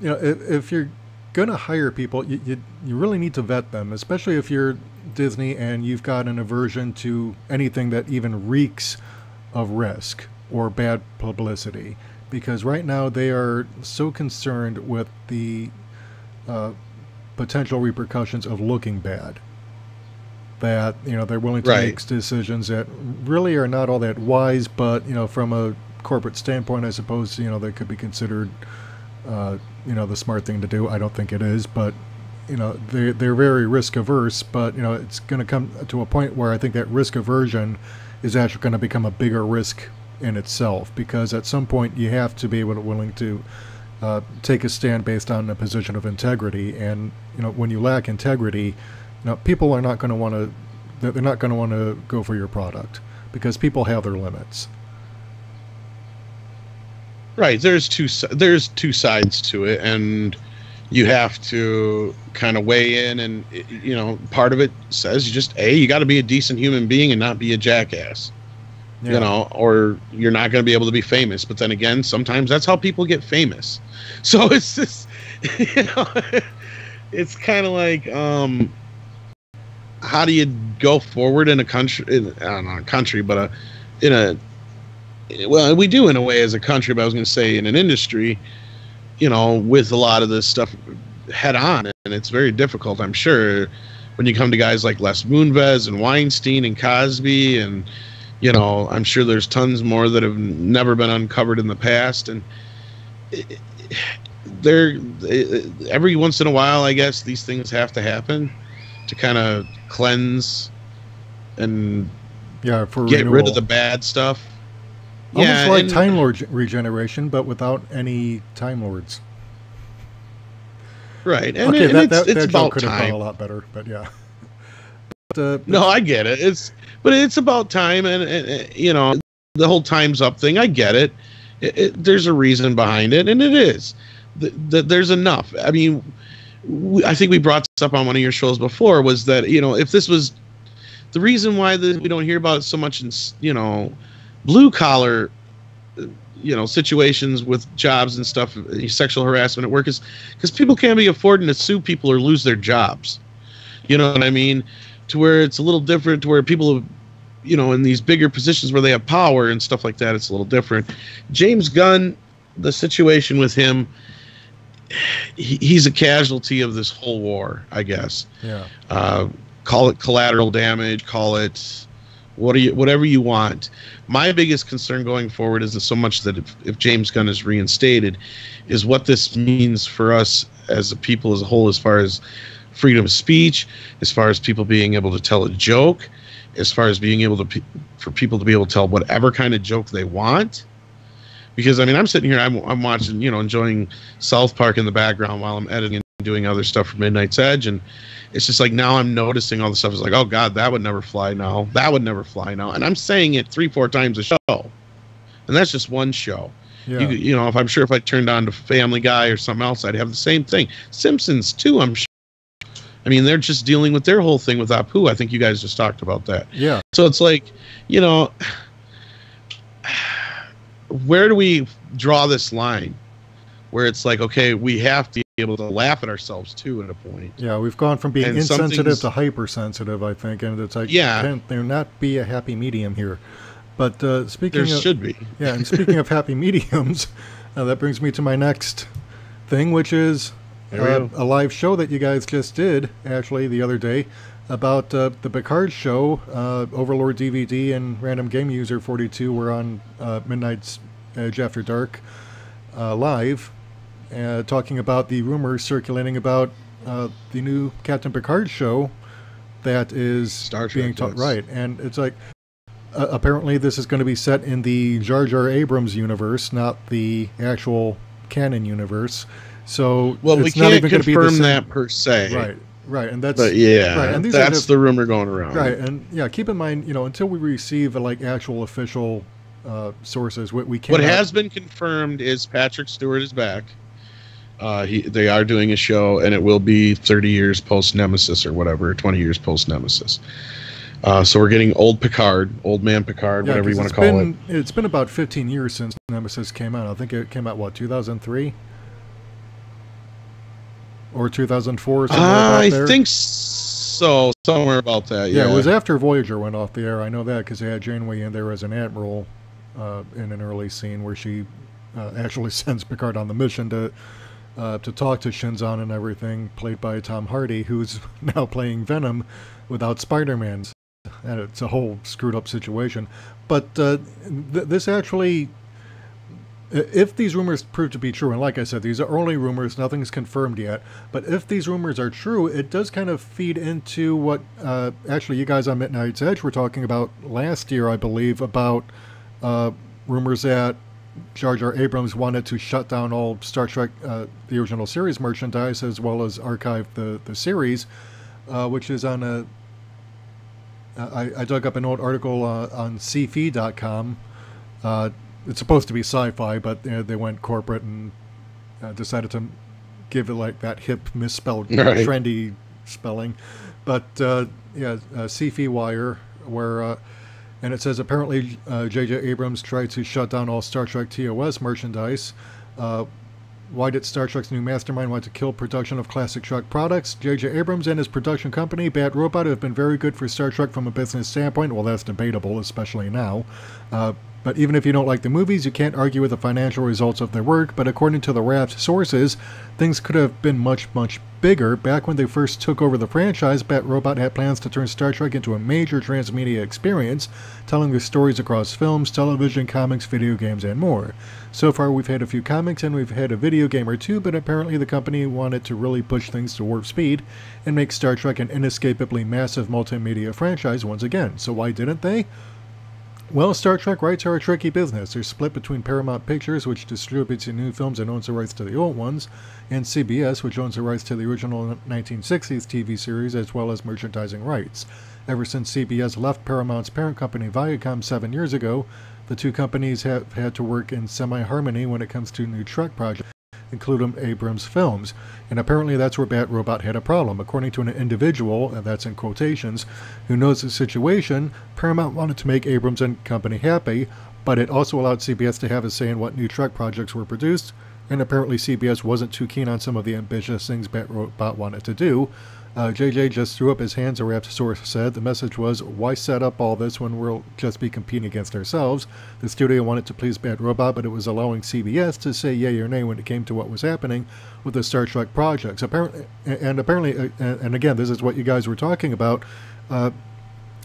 if you're gonna hire people, you really need to vet them, especially if you're Disney and you've got an aversion to anything that even reeks of risk or bad publicity, because right now they are so concerned with the potential repercussions of looking bad that they're willing to Right. make decisions that really are not all that wise, but from a corporate standpoint, I suppose they could be considered the smart thing to do. I don't think it is, but they're very risk averse, but it's going to come to a point where I think that risk aversion is actually going to become a bigger risk in itself, because at some point you have to be willing to take a stand based on a position of integrity, and when you lack integrity, people are not going to want to, they're not going to want to go for your product, because people have their limits. Right, there's two sides to it, and you have to kind of weigh in, and part of it says you got to be a decent human being and not be a jackass. Yeah. Or you're not going to be able to be famous. But then again, sometimes that's how people get famous. So it's just, it's kind of like, how do you go forward in a country? Not a country, but well, we do in a way as a country, but I was going to say in an industry, with a lot of this stuff head on, and it's very difficult, I'm sure, when you come to guys like Les Moonves and Weinstein and Cosby, and I'm sure there's tons more that have never been uncovered in the past, and every once in a while, I guess these things have to happen to kind of cleanse and for get renewal. rid of the bad stuff. Almost like Time Lord regeneration, but without any Time Lords. Right, and, Okay, it's that about joke could have time. gone a lot better, but yeah. But, No, I get it. It's about time, and the whole time's up thing. I get it. There's a reason behind it, and it is. There's enough. I mean, I think we brought this up on one of your shows before, was that if this was the reason why we don't hear about it so much in blue collar situations with jobs and stuff, sexual harassment at work, is because people can't be affording to sue people or lose their jobs. You know what I mean? To where it's a little different, to where people have, in these bigger positions where they have power and stuff like that, it's a little different. James Gunn, the situation with him, he's a casualty of this whole war, I guess. Yeah. Call it collateral damage, call it whatever you want. My biggest concern going forward is so much that if James Gunn is reinstated, is what this means for us as a people as a whole, as far as freedom of speech, as far as people being able to tell a joke, as far as being able to for people to be able to tell whatever kind of joke they want. Because I mean, I'm sitting here, I'm watching, enjoying South Park in the background while I'm editing and doing other stuff for Midnight's Edge, and it's just like, now I'm noticing all the stuff. It's like, oh God, that would never fly now. That would never fly now. And I'm saying it 3-4 times a show, and that's just one show. Yeah. If I'm sure if I turned on to Family Guy or something else, I'd have the same thing. Simpsons too, I'm sure. I mean, they're just dealing with their whole thing with Apu. I think you guys just talked about that. Yeah. So it's like, where do we draw this line where it's like, okay, we have to able to laugh at ourselves too at a point. Yeah, we've gone from being And insensitive to hypersensitive, I think, and it's like, can there not be a happy medium here? But speaking there of, should be. Yeah, and speaking of happy mediums, that brings me to my next thing, which is a live show that you guys just did, actually, the other day, about the Picard show. Overlord DVD and Random Game User 42 were on Midnight's Edge After Dark live, talking about the rumors circulating about the new Captain Picard show that is being taught. Right, and it's like, apparently this is going to be set in the Jar Jar Abrams universe, not the actual canon universe. So we can't confirm that per se. Right, and that's right, and that's the rumor going around. Right, and keep in mind, until we receive actual official sources, we can't. What has been confirmed is Patrick Stewart is back. They are doing a show, and it will be 30 years post Nemesis or whatever, 20 years post Nemesis. So we're getting old man Picard, whatever you want to call it. It's been about 15 years since Nemesis came out. I think it came out, 2003? Or 2004, somewhere about there? I think so, somewhere about that, yeah. Yeah, it was after Voyager went off the air. I know that because they had Janeway in there as an admiral in an early scene where she actually sends Picard on the mission to talk to Shinzon and everything, played by Tom Hardy, who's now playing Venom without Spider-Man. And it's a whole screwed up situation. But this actually, if these rumors prove to be true, and like I said, these are only rumors, nothing's confirmed yet, but if these rumors are true, it does kind of feed into what actually you guys on Midnight's Edge were talking about last year, I believe, about rumors that Jar Jar Abrams wanted to shut down all Star Trek, the original series merchandise, as well as archive the series, which is on I dug up an old article on cfe.com. It's supposed to be sci-fi, but they went corporate and decided to give it that hip, misspelled, trendy spelling. But CFE Wire, where and it says apparently J.J. Abrams tried to shut down all Star Trek TOS merchandise. Why did Star Trek's new mastermind want to kill production of classic Trek products? J.J. Abrams and his production company, Bad Robot, have been very good for Star Trek from a business standpoint. Well, that's debatable, especially now. But even if you don't like the movies, you can't argue with the financial results of their work. But according to the Wrapped sources, things could have been much, much bigger. Back when they first took over the franchise, Bat Robot had plans to turn Star Trek into a major transmedia experience, telling the stories across films, television, comics, video games, and more. So far, we've had a few comics and we've had a video game or two, but apparently the company wanted to really push things to warp speed and make Star Trek an inescapably massive multimedia franchise once again. So why didn't they? Well, Star Trek rights are a tricky business. They're split between Paramount Pictures, which distributes the new films and owns the rights to the old ones, and CBS, which owns the rights to the original 1960s TV series as well as merchandising rights. Ever since CBS left Paramount's parent company Viacom 7 years ago, the two companies have had to work in semi-harmony when it comes to new Trek projects, including Abrams' films. And apparently that's where Bat Robot had a problem. According to an individual, and that's in quotations, who knows the situation, Paramount wanted to make Abrams and company happy, but it also allowed CBS to have a say in what new Trek projects were produced, and apparently CBS wasn't too keen on some of the ambitious things Bat Robot wanted to do. JJ just threw up his hands, a Wrapped source said. The message was, why set up all this when we'll just be competing against ourselves? The studio wanted to please Bad Robot, but it was allowing CBS to say yay or nay when it came to what was happening with the Star Trek projects. Apparently, and again, this is what you guys were talking about,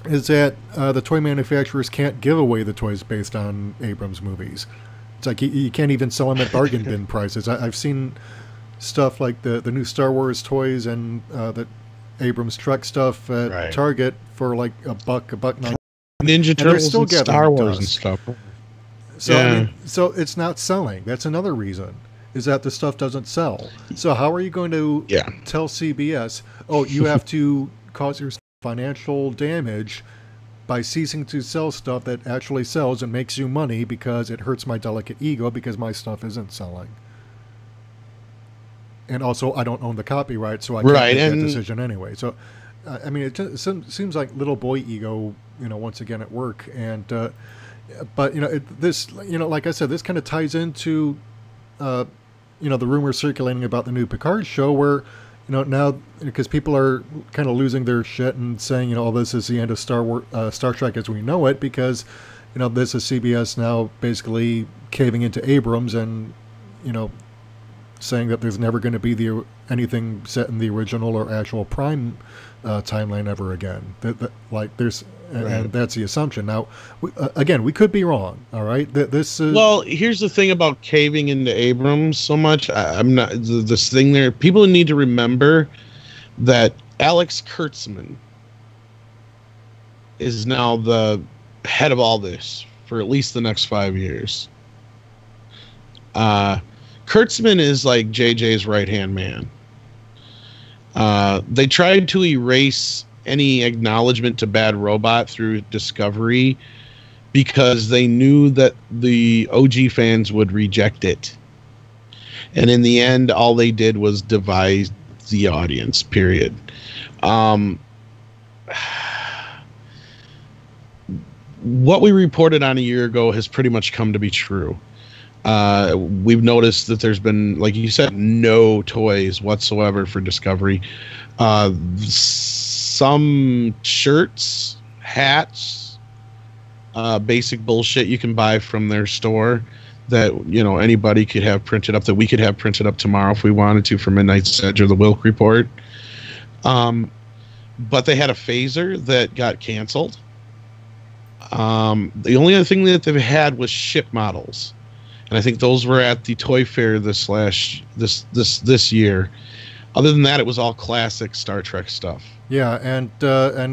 is that the toy manufacturers can't give away the toys based on Abrams movies. It's like you can't even sell them at bargain bin prices. I've seen stuff like the new Star Wars toys and the Abrams Trek stuff at Target for like $1.99. Ninja Turtles and Star Wars and stuff. So I mean, so it's not selling. That's another reason, is that the stuff doesn't sell. So how are you going to tell CBS, oh, you have to cause your financial damage by ceasing to sell stuff that actually sells and makes you money because it hurts my delicate ego because my stuff isn't selling? And also, I don't own the copyright, so I can't make that decision anyway. So, I mean, it just seems like little boy ego, once again at work. And but this, like I said, this kind of ties into the rumors circulating about the new Picard show, where now because people are kind of losing their shit and saying oh, this is the end of Star Trek as we know it, because this is CBS now basically caving into Abrams and saying that there's never going to be anything set in the original or actual Prime timeline ever again. And that's the assumption. Now, again, we could be wrong. All right, this is... Well, here's the thing about caving into Abrams so much. I'm not this thing there. People need to remember that Alex Kurtzman is now the head of all this for at least the next 5 years. Kurtzman is like JJ's right-hand man. They tried to erase any acknowledgement to Bad Robot through Discovery because they knew that the OG fans would reject it. And in the end, all they did was divide the audience, period. What we reported on a year ago has pretty much come to be true. We've noticed that there's been, like you said, no toys whatsoever for Discovery. Some shirts, hats, basic bullshit you can buy from their store that anybody could have printed up, that we could have printed up tomorrow if we wanted to for Midnight's Edge or the Wilk Report. But they had a phaser that got canceled. The only other thing that they've had was ship models. And I think those were at the Toy Fair this year. Other than that, it was all classic Star Trek stuff. Yeah, and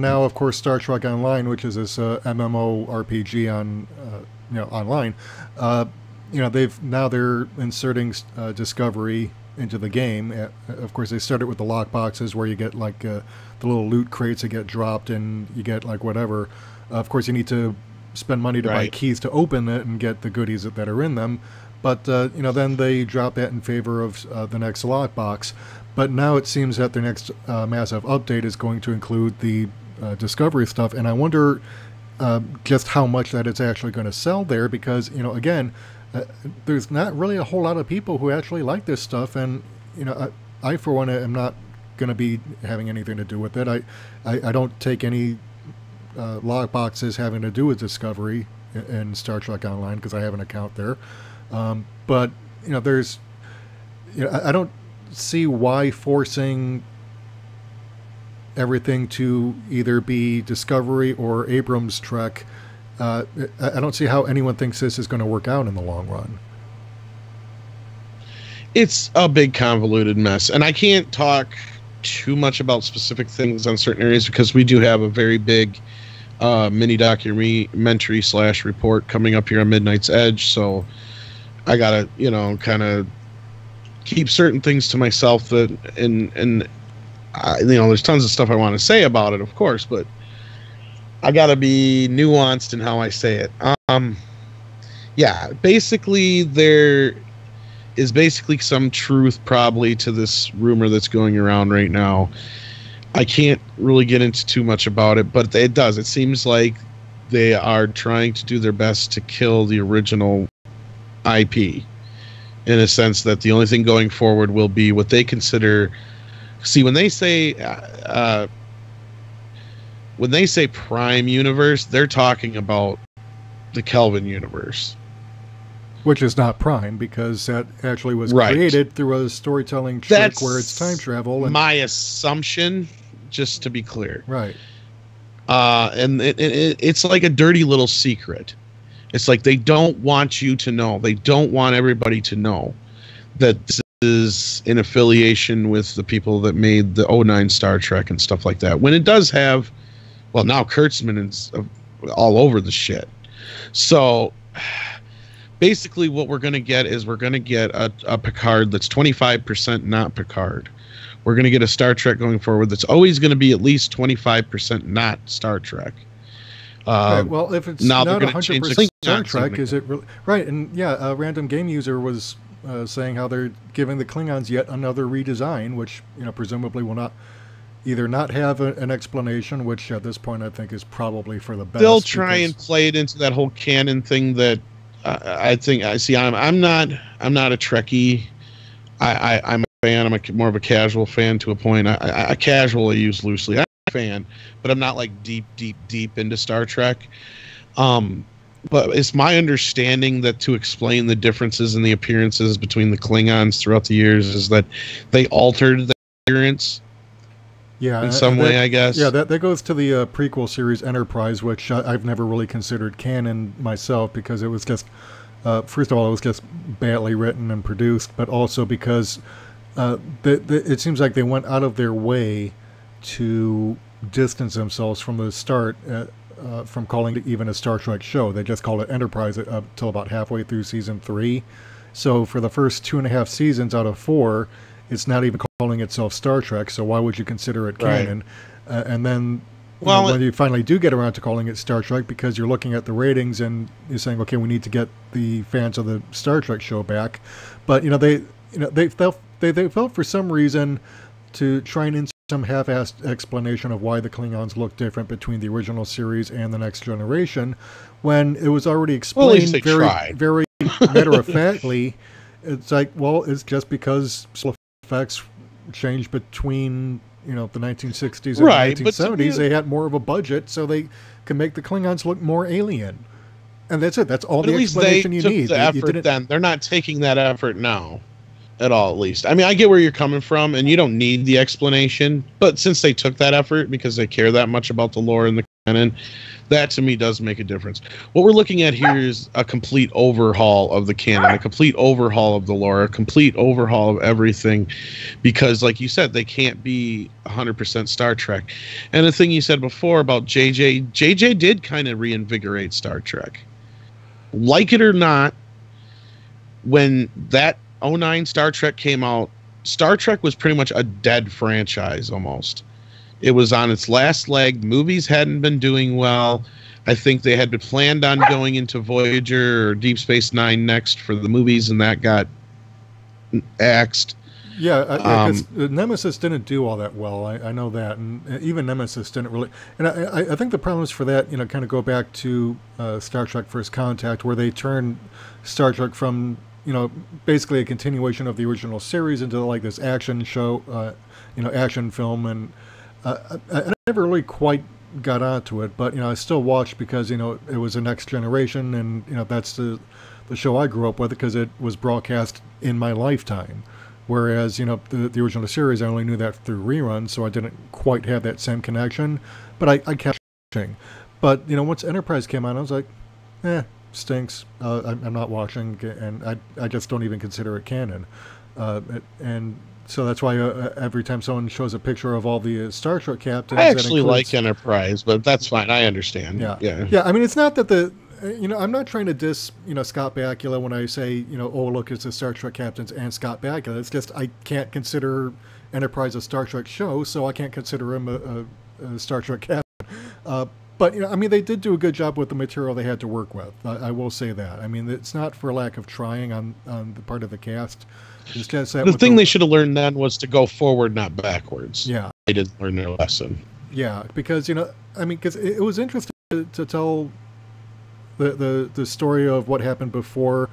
now of course Star Trek Online, which is this MMORPG on online. They're inserting Discovery into the game. Of course, they started with the lock boxes where you get like the little loot crates that get dropped, and you get like whatever. Of course, you need to spend money to buy keys to open it and get the goodies that are in them, but then they drop that in favor of the next lockbox. But now it seems that their next massive update is going to include the Discovery stuff, and I wonder just how much that it's actually going to sell there, because again, there's not really a whole lot of people who actually like this stuff, and I for one am not going to be having anything to do with it. I don't take any log boxes having to do with Discovery in Star Trek Online because I have an account there. But there's, I don't see why forcing everything to either be Discovery or Abrams Trek. I don't see how anyone thinks this is going to work out in the long run. It's a big convoluted mess, and I can't talk too much about specific things on certain areas because we do have a very big mini documentary / report coming up here on Midnight's Edge, so I gotta kind of keep certain things to myself that and there's tons of stuff I want to say about it, of course, but I gotta be nuanced in how I say it. Basically there is some truth probably to this rumor that's going around right now. I can't really get into too much about it, but it does. It seems like they are trying to do their best to kill the original IP, in a sense that the only thing going forward will be what they consider. See, when they say Prime Universe, they're talking about the Kelvin universe. Which is not Prime, because that actually was created through a storytelling trick where it's time travel. And my assumption, just to be clear. Right. And it's like a dirty little secret. It's like they don't want you to know. They don't want everybody to know that this is in affiliation with the people that made the 09 Star Trek and stuff like that. When it does have, well, now Kurtzman is all over the shit. So basically what we're going to get is we're going to get a Picard that's 25% not Picard. We're going to get a Star Trek going forward that's always going to be at least 25% not Star Trek. Right, well, if it's now not 100% Star Trek, is it really? Right, and yeah, a random game user was saying how they're giving the Klingons yet another redesign, which presumably will not have an explanation, which at this point I think is probably for the best. They'll try and play it into that whole canon thing that I think I see. I'm not a Trekkie. I'm a fan. I'm more of a casual fan to a point. I casually use loosely. I'm a fan, but I'm not like deep into Star Trek. But it's my understanding that to explain the differences in the appearances between the Klingons throughout the years is that they altered the appearance. Yeah, in some way, I guess. Yeah, that goes to the prequel series Enterprise, which I've never really considered canon myself because it was just, first of all, it was just badly written and produced, but also because it seems like they went out of their way to distance themselves from the start, from calling it even a Star Trek show. They just called it Enterprise until about halfway through season 3. So for the first 2.5 seasons out of 4, it's not even calling itself Star Trek, so why would you consider it canon? Right. And then when you finally do get around to calling it Star Trek, because you're looking at the ratings and you're saying, okay, we need to get the fans of the Star Trek show back. But they felt for some reason to try and insert some half-assed explanation of why the Klingons look different between the original series and the Next Generation, when it was already explained very matter-of-factly. It's like, well, it's just because effects changed between the 1960s and the 1970s. They had more of a budget, so they can make the Klingons look more alien, and that's it. That's all the explanation you need. The effort then they're not taking that effort now at all. At least, I mean, I get where you're coming from, and you don't need the explanation. But since they took that effort because they care that much about the lore and the canon, that to me does make a difference. What we're looking at here is a complete overhaul of the canon, a complete overhaul of the lore, a complete overhaul of everything, because like you said, they can't be 100% Star Trek. And the thing you said before about JJ did kind of reinvigorate Star Trek. Like it or not, when that 09 Star Trek came out, Star Trek was pretty much a dead franchise almost. It was on its last leg. Movies hadn't been doing well. I think they had been planned on going into Voyager or Deep Space Nine next for the movies, and that got axed. Yeah, because Nemesis didn't do all that well. I know that, and even Nemesis didn't really. And I think the problems for that, kind of go back to Star Trek First Contact, where they turned Star Trek from basically a continuation of the original series into like this action show, action film, and I never really quite got onto it, but I still watched because it was a Next Generation, and that's the show I grew up with because it was broadcast in my lifetime. Whereas the original series, I only knew that through reruns, so I didn't quite have that same connection. But I kept watching. But once Enterprise came on, I was like, stinks. I'm not watching, and I just don't even consider it canon. And so that's why every time someone shows a picture of all the Star Trek captains, I actually like Enterprise, but that's fine. I understand. Yeah. I mean, it's not that I'm not trying to diss Scott Bakula when I say oh look, it's the Star Trek captains and Scott Bakula. It's just I can't consider Enterprise a Star Trek show, so I can't consider him a Star Trek captain. But I mean, they did do a good job with the material they had to work with. I will say that. I mean, it's not for lack of trying on the part of the cast. It's just that the thing they should have learned then was to go forward, not backwards. Yeah, they didn't learn their lesson. Yeah, because because it was interesting to tell the story of what happened before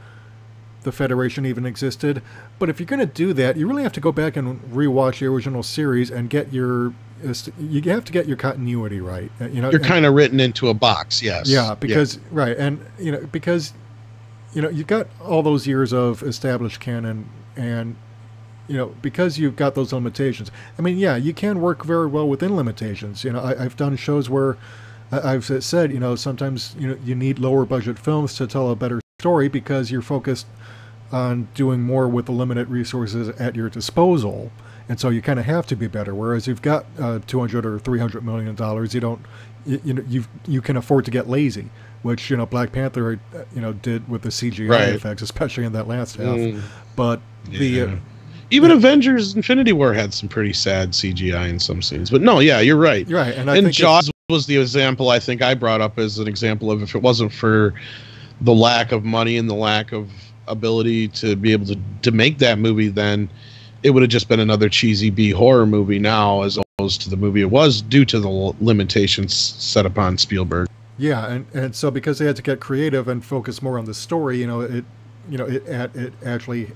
the Federation even existed. But if you're going to do that, you really have to go back and rewatch the original series and you have to get your continuity right. You're kind of written into a box, yes. Yeah, because right, and because you've got all those years of established canon, and because you've got those limitations. I mean, yeah, you can work very well within limitations. I've done shows where I've said, sometimes you need lower budget films to tell a better story because you're focused on doing more with the limited resources at your disposal, and so you kind of have to be better. Whereas you've got $200 or $300 million, you can afford to get lazy, which Black Panther did with the CGI effects, especially in that last half. But even Avengers Infinity War had some pretty sad CGI in some scenes. But no, yeah, you're right. Right, and Jaws was the example I think I brought up as an example of if it wasn't for the lack of money and the lack of ability to be able to make that movie, then it would have just been another cheesy B horror movie now as opposed to the movie it was due to the limitations set upon Spielberg. Yeah, and so because they had to get creative and focus more on the story, it actually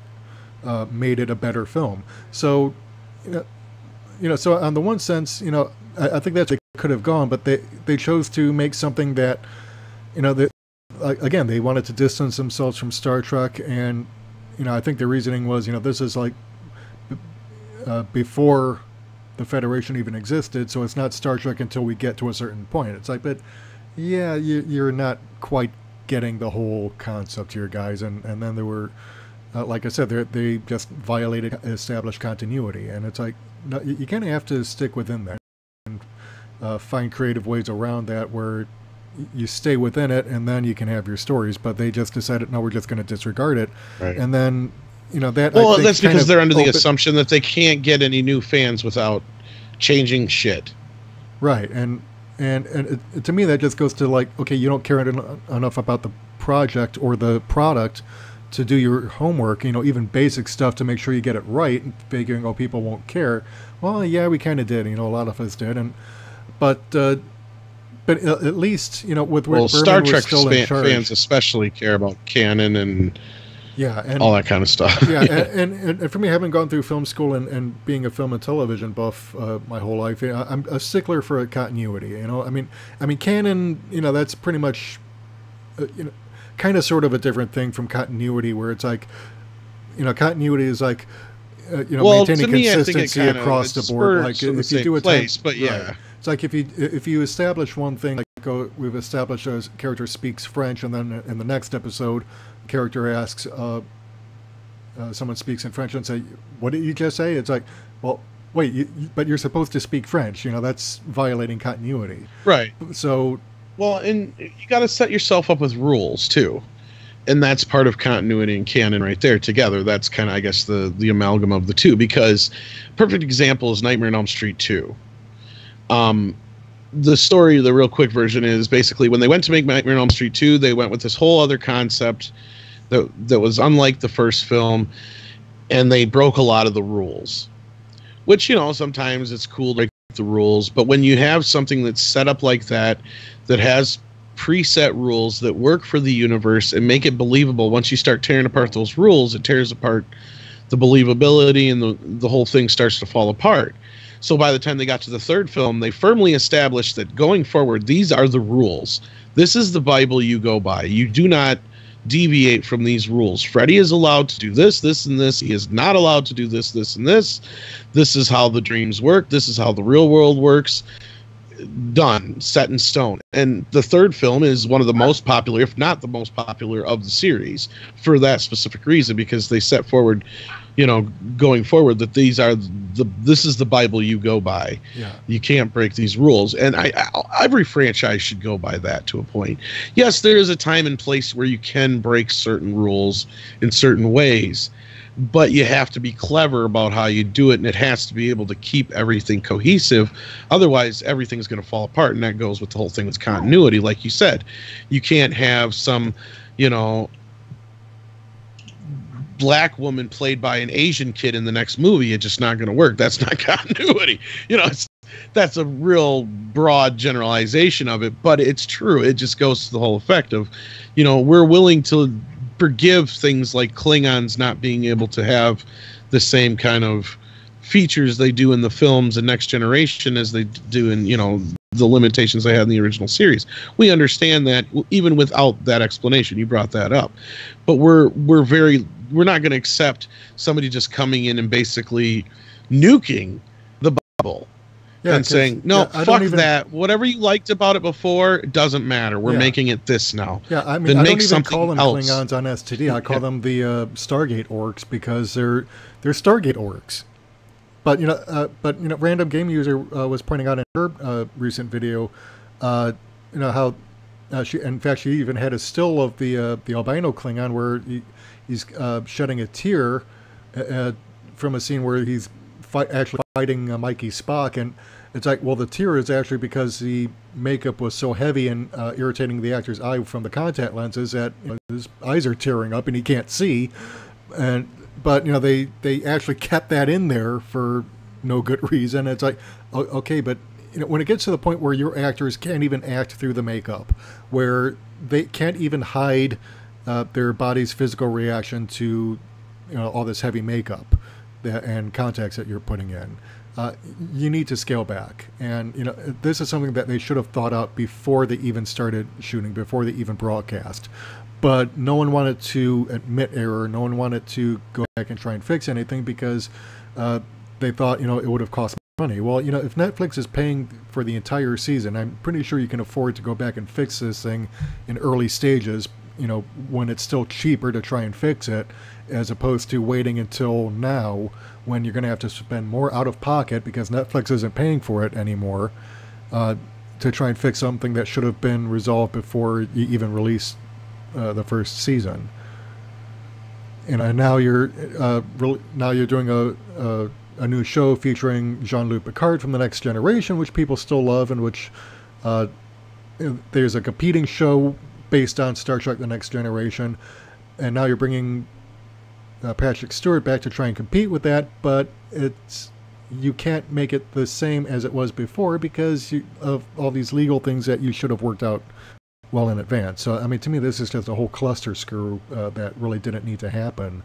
made it a better film. So, so on the one sense, I think that they could have gone, but they chose to make something that, that again, they wanted to distance themselves from Star Trek, and I think the reasoning was, this is like before the Federation even existed, so it's not Star Trek until we get to a certain point. It's like, but yeah, you're not quite getting the whole concept here, guys. And then there were, like I said, they just violated established continuity, and it's like, no, you kind of have to stick within that and find creative ways around that where you stay within it, and then you can have your stories. But they just decided, no, we're just going to disregard it, right. And then. That. Well, I think that's because they're under the assumption that they can't get any new fans without changing shit. Right, and to me that just goes to like, okay, you don't care enough about the project or the product to do your homework. Even basic stuff to make sure you get it right. Figuring, oh, people won't care. Well, yeah, we kind of did. A lot of us did, but at least with Rick Berman Star Trek still in charge. Fans especially care about canon and. Yeah, and all that kind of stuff. Yeah, and for me, having gone through film school and being a film and television buff my whole life, I'm a stickler for continuity. I mean, canon. That's pretty much, kind of sort of a different thing from continuity, where it's like, continuity is like, maintaining consistency across the board. Like if you do a place, but yeah, right. It's like if you establish one thing, like we've established a character speaks French, and then in the next episode. Character asks someone speaks in French and say, what did you just say? It's like, well, wait, but you're supposed to speak French. That's violating continuity, right? So and you got to set yourself up with rules too, and that's part of continuity and canon right there together. That's kind of, I guess, the amalgam of the two, because perfect example is Nightmare on Elm Street 2. The story, the real quick version, is basically when they went to make Nightmare on Elm Street 2, they went with this whole other concept that was unlike the first film, and they broke a lot of the rules. Which, sometimes it's cool to break the rules, but when you have something that's set up like that has preset rules that work for the universe and make it believable, once you start tearing apart those rules, it tears apart the believability, and the whole thing starts to fall apart. So by the time they got to the third film, they firmly established that going forward, these are the rules. This is the Bible you go by. You do not deviate from these rules. Freddy is allowed to do this, this, and this. He is not allowed to do this, this, and this. This is how the dreams work. This is how the real world works. Done. Set in stone. And the third film is one of the most popular, if not the most popular, of the series for that specific reason, because they set forward, going forward, that this is the Bible you go by. Yeah. You can't break these rules. And every franchise should go by that to a point. Yes, there is a time and place where you can break certain rules in certain ways, but you have to be clever about how you do it, and it has to be able to keep everything cohesive. Otherwise, everything's going to fall apart, and that goes with the whole thing with continuity. Like you said, you can't have some, black woman played by an Asian kid in the next movie. It's just not going to work. That's not continuity. That's a real broad generalization of it, but it's true. It just goes to the whole effect of, we're willing to forgive things like Klingons not being able to have the same kind of features they do in the films and Next Generation as they do in, the limitations they had in the original series. We understand that even without that explanation. You brought that up. But we're not going to accept somebody just coming in and basically nuking the Bible. Yeah, and saying, no, fuck that. Whatever you liked about it before, it doesn't matter. We're making it this now. Yeah, I mean, I don't even call them Klingons on STD. I call them the Stargate orcs, because they're Stargate orcs. But random game user was pointing out in her recent video, how she even had a still of the albino Klingon where he's shedding a tear from a scene where he's actually fighting Mikey Spock, and it's like, well, the tear is actually because the makeup was so heavy and irritating the actor's eye from the contact lenses that his eyes are tearing up and he can't see. But they actually kept that in there for no good reason. It's like, okay, but when it gets to the point where your actors can't even act through the makeup, where they can't even hide their body's physical reaction to all this heavy makeup and contacts that you're putting in. You need to scale back, and this is something that they should have thought out before they even started shooting, before they even broadcast. But no one wanted to admit error. No one wanted to go back and try and fix anything because they thought it would have cost money. Well, if Netflix is paying for the entire season, I'm pretty sure you can afford to go back and fix this thing in early stages. When it's still cheaper to try and fix it, as opposed to waiting until now when you're going to have to spend more out of pocket because Netflix isn't paying for it anymore, to try and fix something that should have been resolved before you even released the first season. Now you're doing a new show featuring Jean Luc Picard from The Next Generation, which people still love, and which there's a competing show based on Star Trek The Next Generation, and now you're bringing Patrick Stewart back to try and compete with that, but you can't make it the same as it was before because of all these legal things that you should have worked out well in advance. So, to me, this is just a whole cluster screw that really didn't need to happen.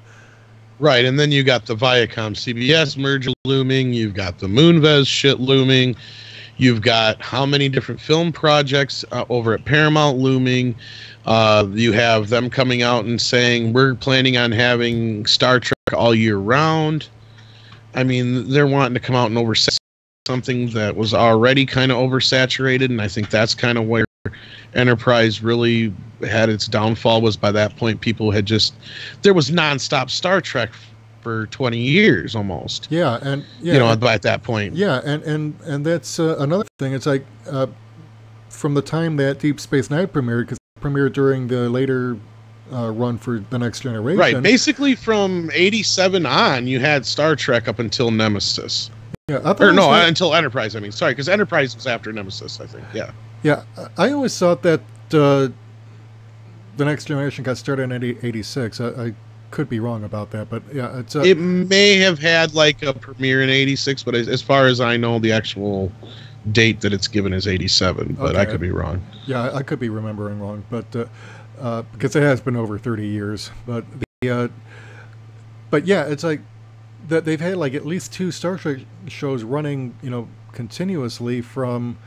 Right, and then you got the Viacom CBS merger looming, you've got the Moonves shit looming, you've got how many different film projects over at Paramount looming. You have them coming out and saying we're planning on having Star Trek all year round. They're wanting to come out and oversat something that was already kind of oversaturated, and I think that's kind of where Enterprise really had its downfall. Was by that point people had there was nonstop Star Trek for 20 years almost. Yeah, and by that point. Yeah, and that's another thing. It's like from the time that Deep Space Nine premiered, because it premiered during the later run for The Next Generation. Right, basically from 87 on, you had Star Trek up until Nemesis. Yeah, until Enterprise. Sorry, because Enterprise was after Nemesis, I think. Yeah. Yeah, I always thought that The Next Generation got started in 86. I could be wrong about that, but yeah, it may have had like a premiere in 86, but as far as I know, the actual date that it's given is 87, but okay. I could be wrong. Yeah, I could be remembering wrong, but because it has been over 30 years. But yeah, it's like that they've had like at least 2 Star Trek shows running, continuously from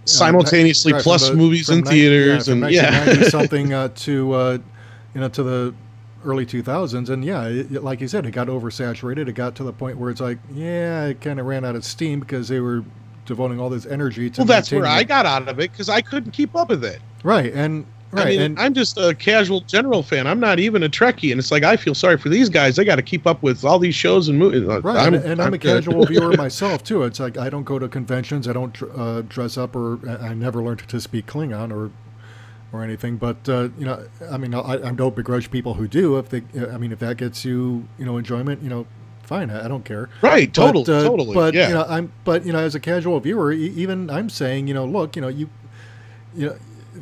simultaneously plus movies in theaters and something to the early 2000s, and like you said, it got oversaturated. It got to the point where it's like, it kind of ran out of steam because they were devoting all this energy to. Well, that's where I got out of it because I couldn't keep up with it. Right, and I'm just a casual general fan. I'm not even a Trekkie, and it's like I feel sorry for these guys. They got to keep up with all these shows and movies. Right, I'm a casual viewer myself too. It's like I don't go to conventions. I don't dress up, or I never learned to speak Klingon or anything. But I don't begrudge people who do. If that gets you enjoyment, fine. I don't care. Right, totally. But as a casual viewer, even I'm saying, look,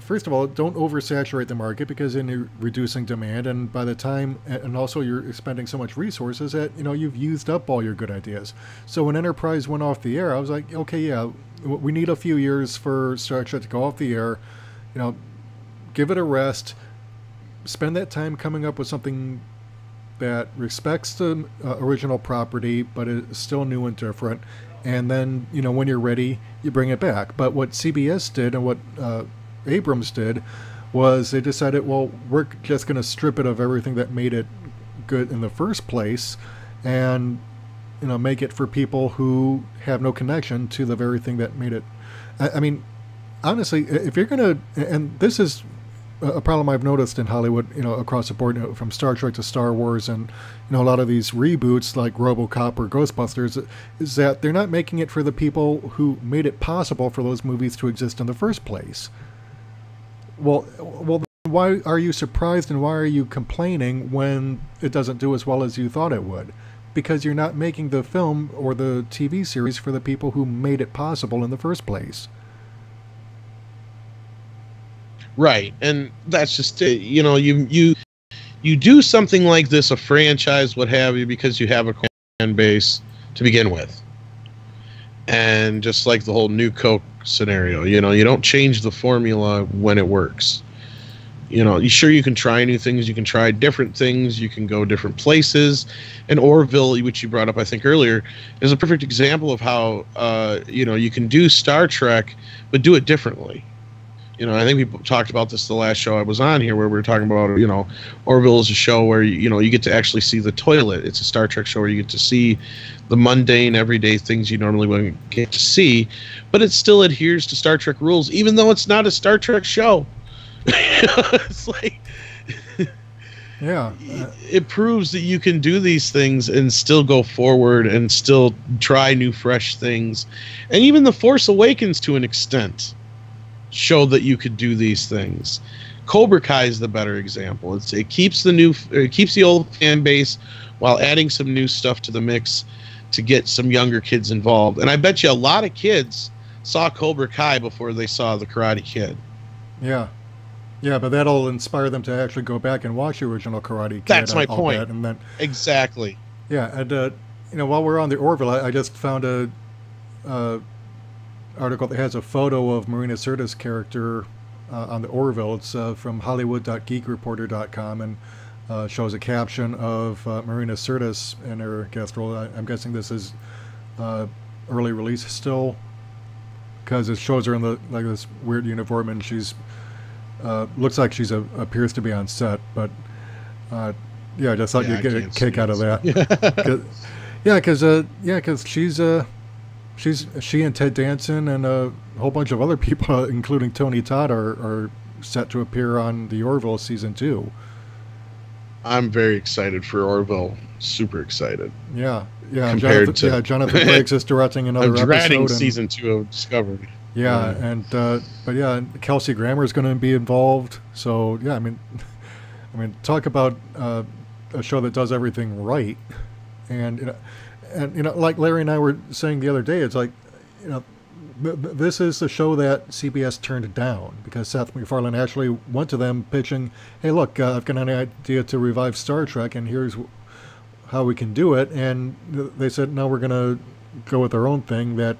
first of all, don't oversaturate the market because then you're reducing demand, and by the time, and also you're expending so much resources that you've used up all your good ideas. So when Enterprise went off the air, I was like, okay, yeah, we need a few years for Star Trek to go off the air. Give it a rest. Spend that time coming up with something that respects the original property, but is still new and different. And then when you're ready, you bring it back. But what CBS did and what Abrams did was they decided, well, we're just going to strip it of everything that made it good in the first place, and make it for people who have no connection to the very thing that made it. Honestly, if you're going to, and this is a problem I've noticed in Hollywood, across the board, from Star Trek to Star Wars, and a lot of these reboots like RoboCop or Ghostbusters, is that they're not making it for the people who made it possible for those movies to exist in the first place. Well, why are you surprised and why are you complaining when it doesn't do as well as you thought it would? Because you're not making the film or the TV series for the people who made it possible in the first place. Right, and that's just it. You do something like this, a franchise, what have you, because you have a fan base to begin with. And just like the whole New Coke scenario, you don't change the formula when it works. You know, sure, you can try new things, you can try different things, you can go different places. And Orville, which you brought up, I think, earlier, is a perfect example of how, you know, you can do Star Trek, but do it differently. You know, I think we talked about this the last show I was on here, where we were talking about, you know, Orville is a show where, you know, you get to actually see the toilet. It's a Star Trek show where you get to see the mundane, everyday things you normally wouldn't get to see, but it still adheres to Star Trek rules, even though it's not a Star Trek show. It's like, yeah, it proves that you can do these things and still go forward and still try new, fresh things. And even The Force Awakens, to an extent, showed that you could do these things. Cobra Kai is the better example. It keeps the old fan base while adding some new stuff to the mix to get some younger kids involved. And I bet you a lot of kids saw Cobra Kai before they saw The Karate Kid. Yeah. Yeah, but that'll inspire them to actually go back and watch the original Karate Kid. That's my point. And then, exactly. Yeah, and you know, while we're on the Orville, I just found a article that has a photo of Marina Sirtis' character on the Orville. It's from Hollywood.geekreporter.com, and shows a caption of Marina Sirtis in her guest role. I'm guessing this is early release still, because it shows her in the like this weird uniform, and she's looks like she's appears to be on set. But yeah, I just thought you'd get a kick out of that. Because she and Ted Danson and a whole bunch of other people, including Tony Todd, are set to appear on the Orville season 2. I'm very excited for Orville. Super excited. Yeah. Jonathan Briggs is directing another episode. I'm dreading season 2 of Discovery. Yeah, and but yeah, Kelsey Grammer is going to be involved. So yeah, I mean, talk about a show that does everything right, and you know, like Larry and I were saying the other day, it's like, you know, this is the show that CBS turned down because Seth MacFarlane actually went to them pitching, hey, look, I've got an idea to revive Star Trek, and here's how we can do it. And they said, no, we're going to go with our own thing that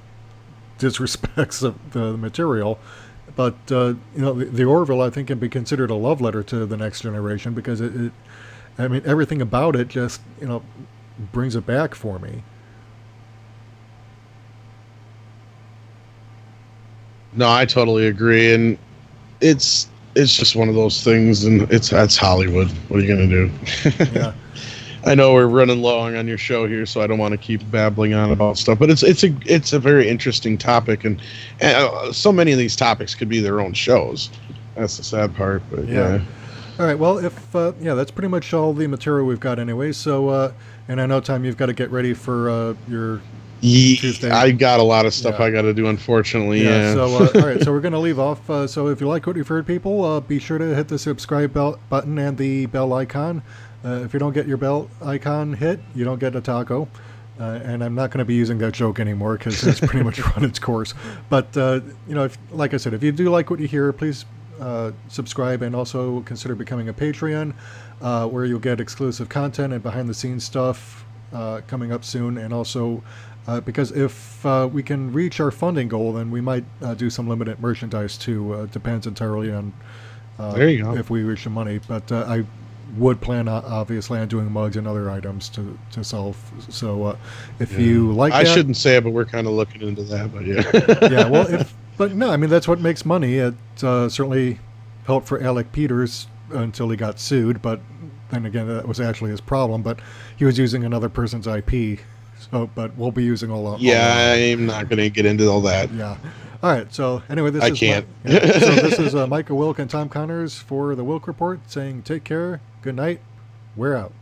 disrespects the material. But, you know, the Orville, I think, can be considered a love letter to the next generation because I mean, everything about it just, you know, brings it back for me. No, I totally agree, and it's just one of those things, and that's Hollywood. What are you going to do? Yeah. I know we're running long on your show here, so I don't want to keep babbling on about stuff, but it's a very interesting topic, and so many of these topics could be their own shows. That's the sad part, but yeah. All right, well, if that's pretty much all the material we've got anyway. So, and I know, Tom, you've got to get ready for your Tuesday. I got a lot of stuff I got to do, unfortunately. Yeah. So, all right, so we're going to leave off. So, if you like what you've heard, people, be sure to hit the subscribe button and the bell icon. If you don't get your bell icon hit, you don't get a taco. And I'm not going to be using that joke anymore because it's pretty much run its course. But you know, like I said, if you do like what you hear, please subscribe, and also consider becoming a Patreon, where you'll get exclusive content and behind-the-scenes stuff coming up soon. And also, because if we can reach our funding goal, then we might do some limited merchandise too. Depends entirely on there you go. If we reach the money. But I would plan, obviously, on doing mugs and other items to sell. So if you like that... I shouldn't say it, but we're kind of looking into that. But yeah. Yeah, well, but no, I mean, that's what makes money. It certainly helped for Alec Peters until he got sued, but then again, that was actually his problem. But he was using another person's IP, so but we'll be using all that. Yeah, I'm not going to get into all that. Yeah. All right. So anyway, I can't. So this is Micah Wilk and Tom Connors for the Wilk Report saying take care, good night, we're out.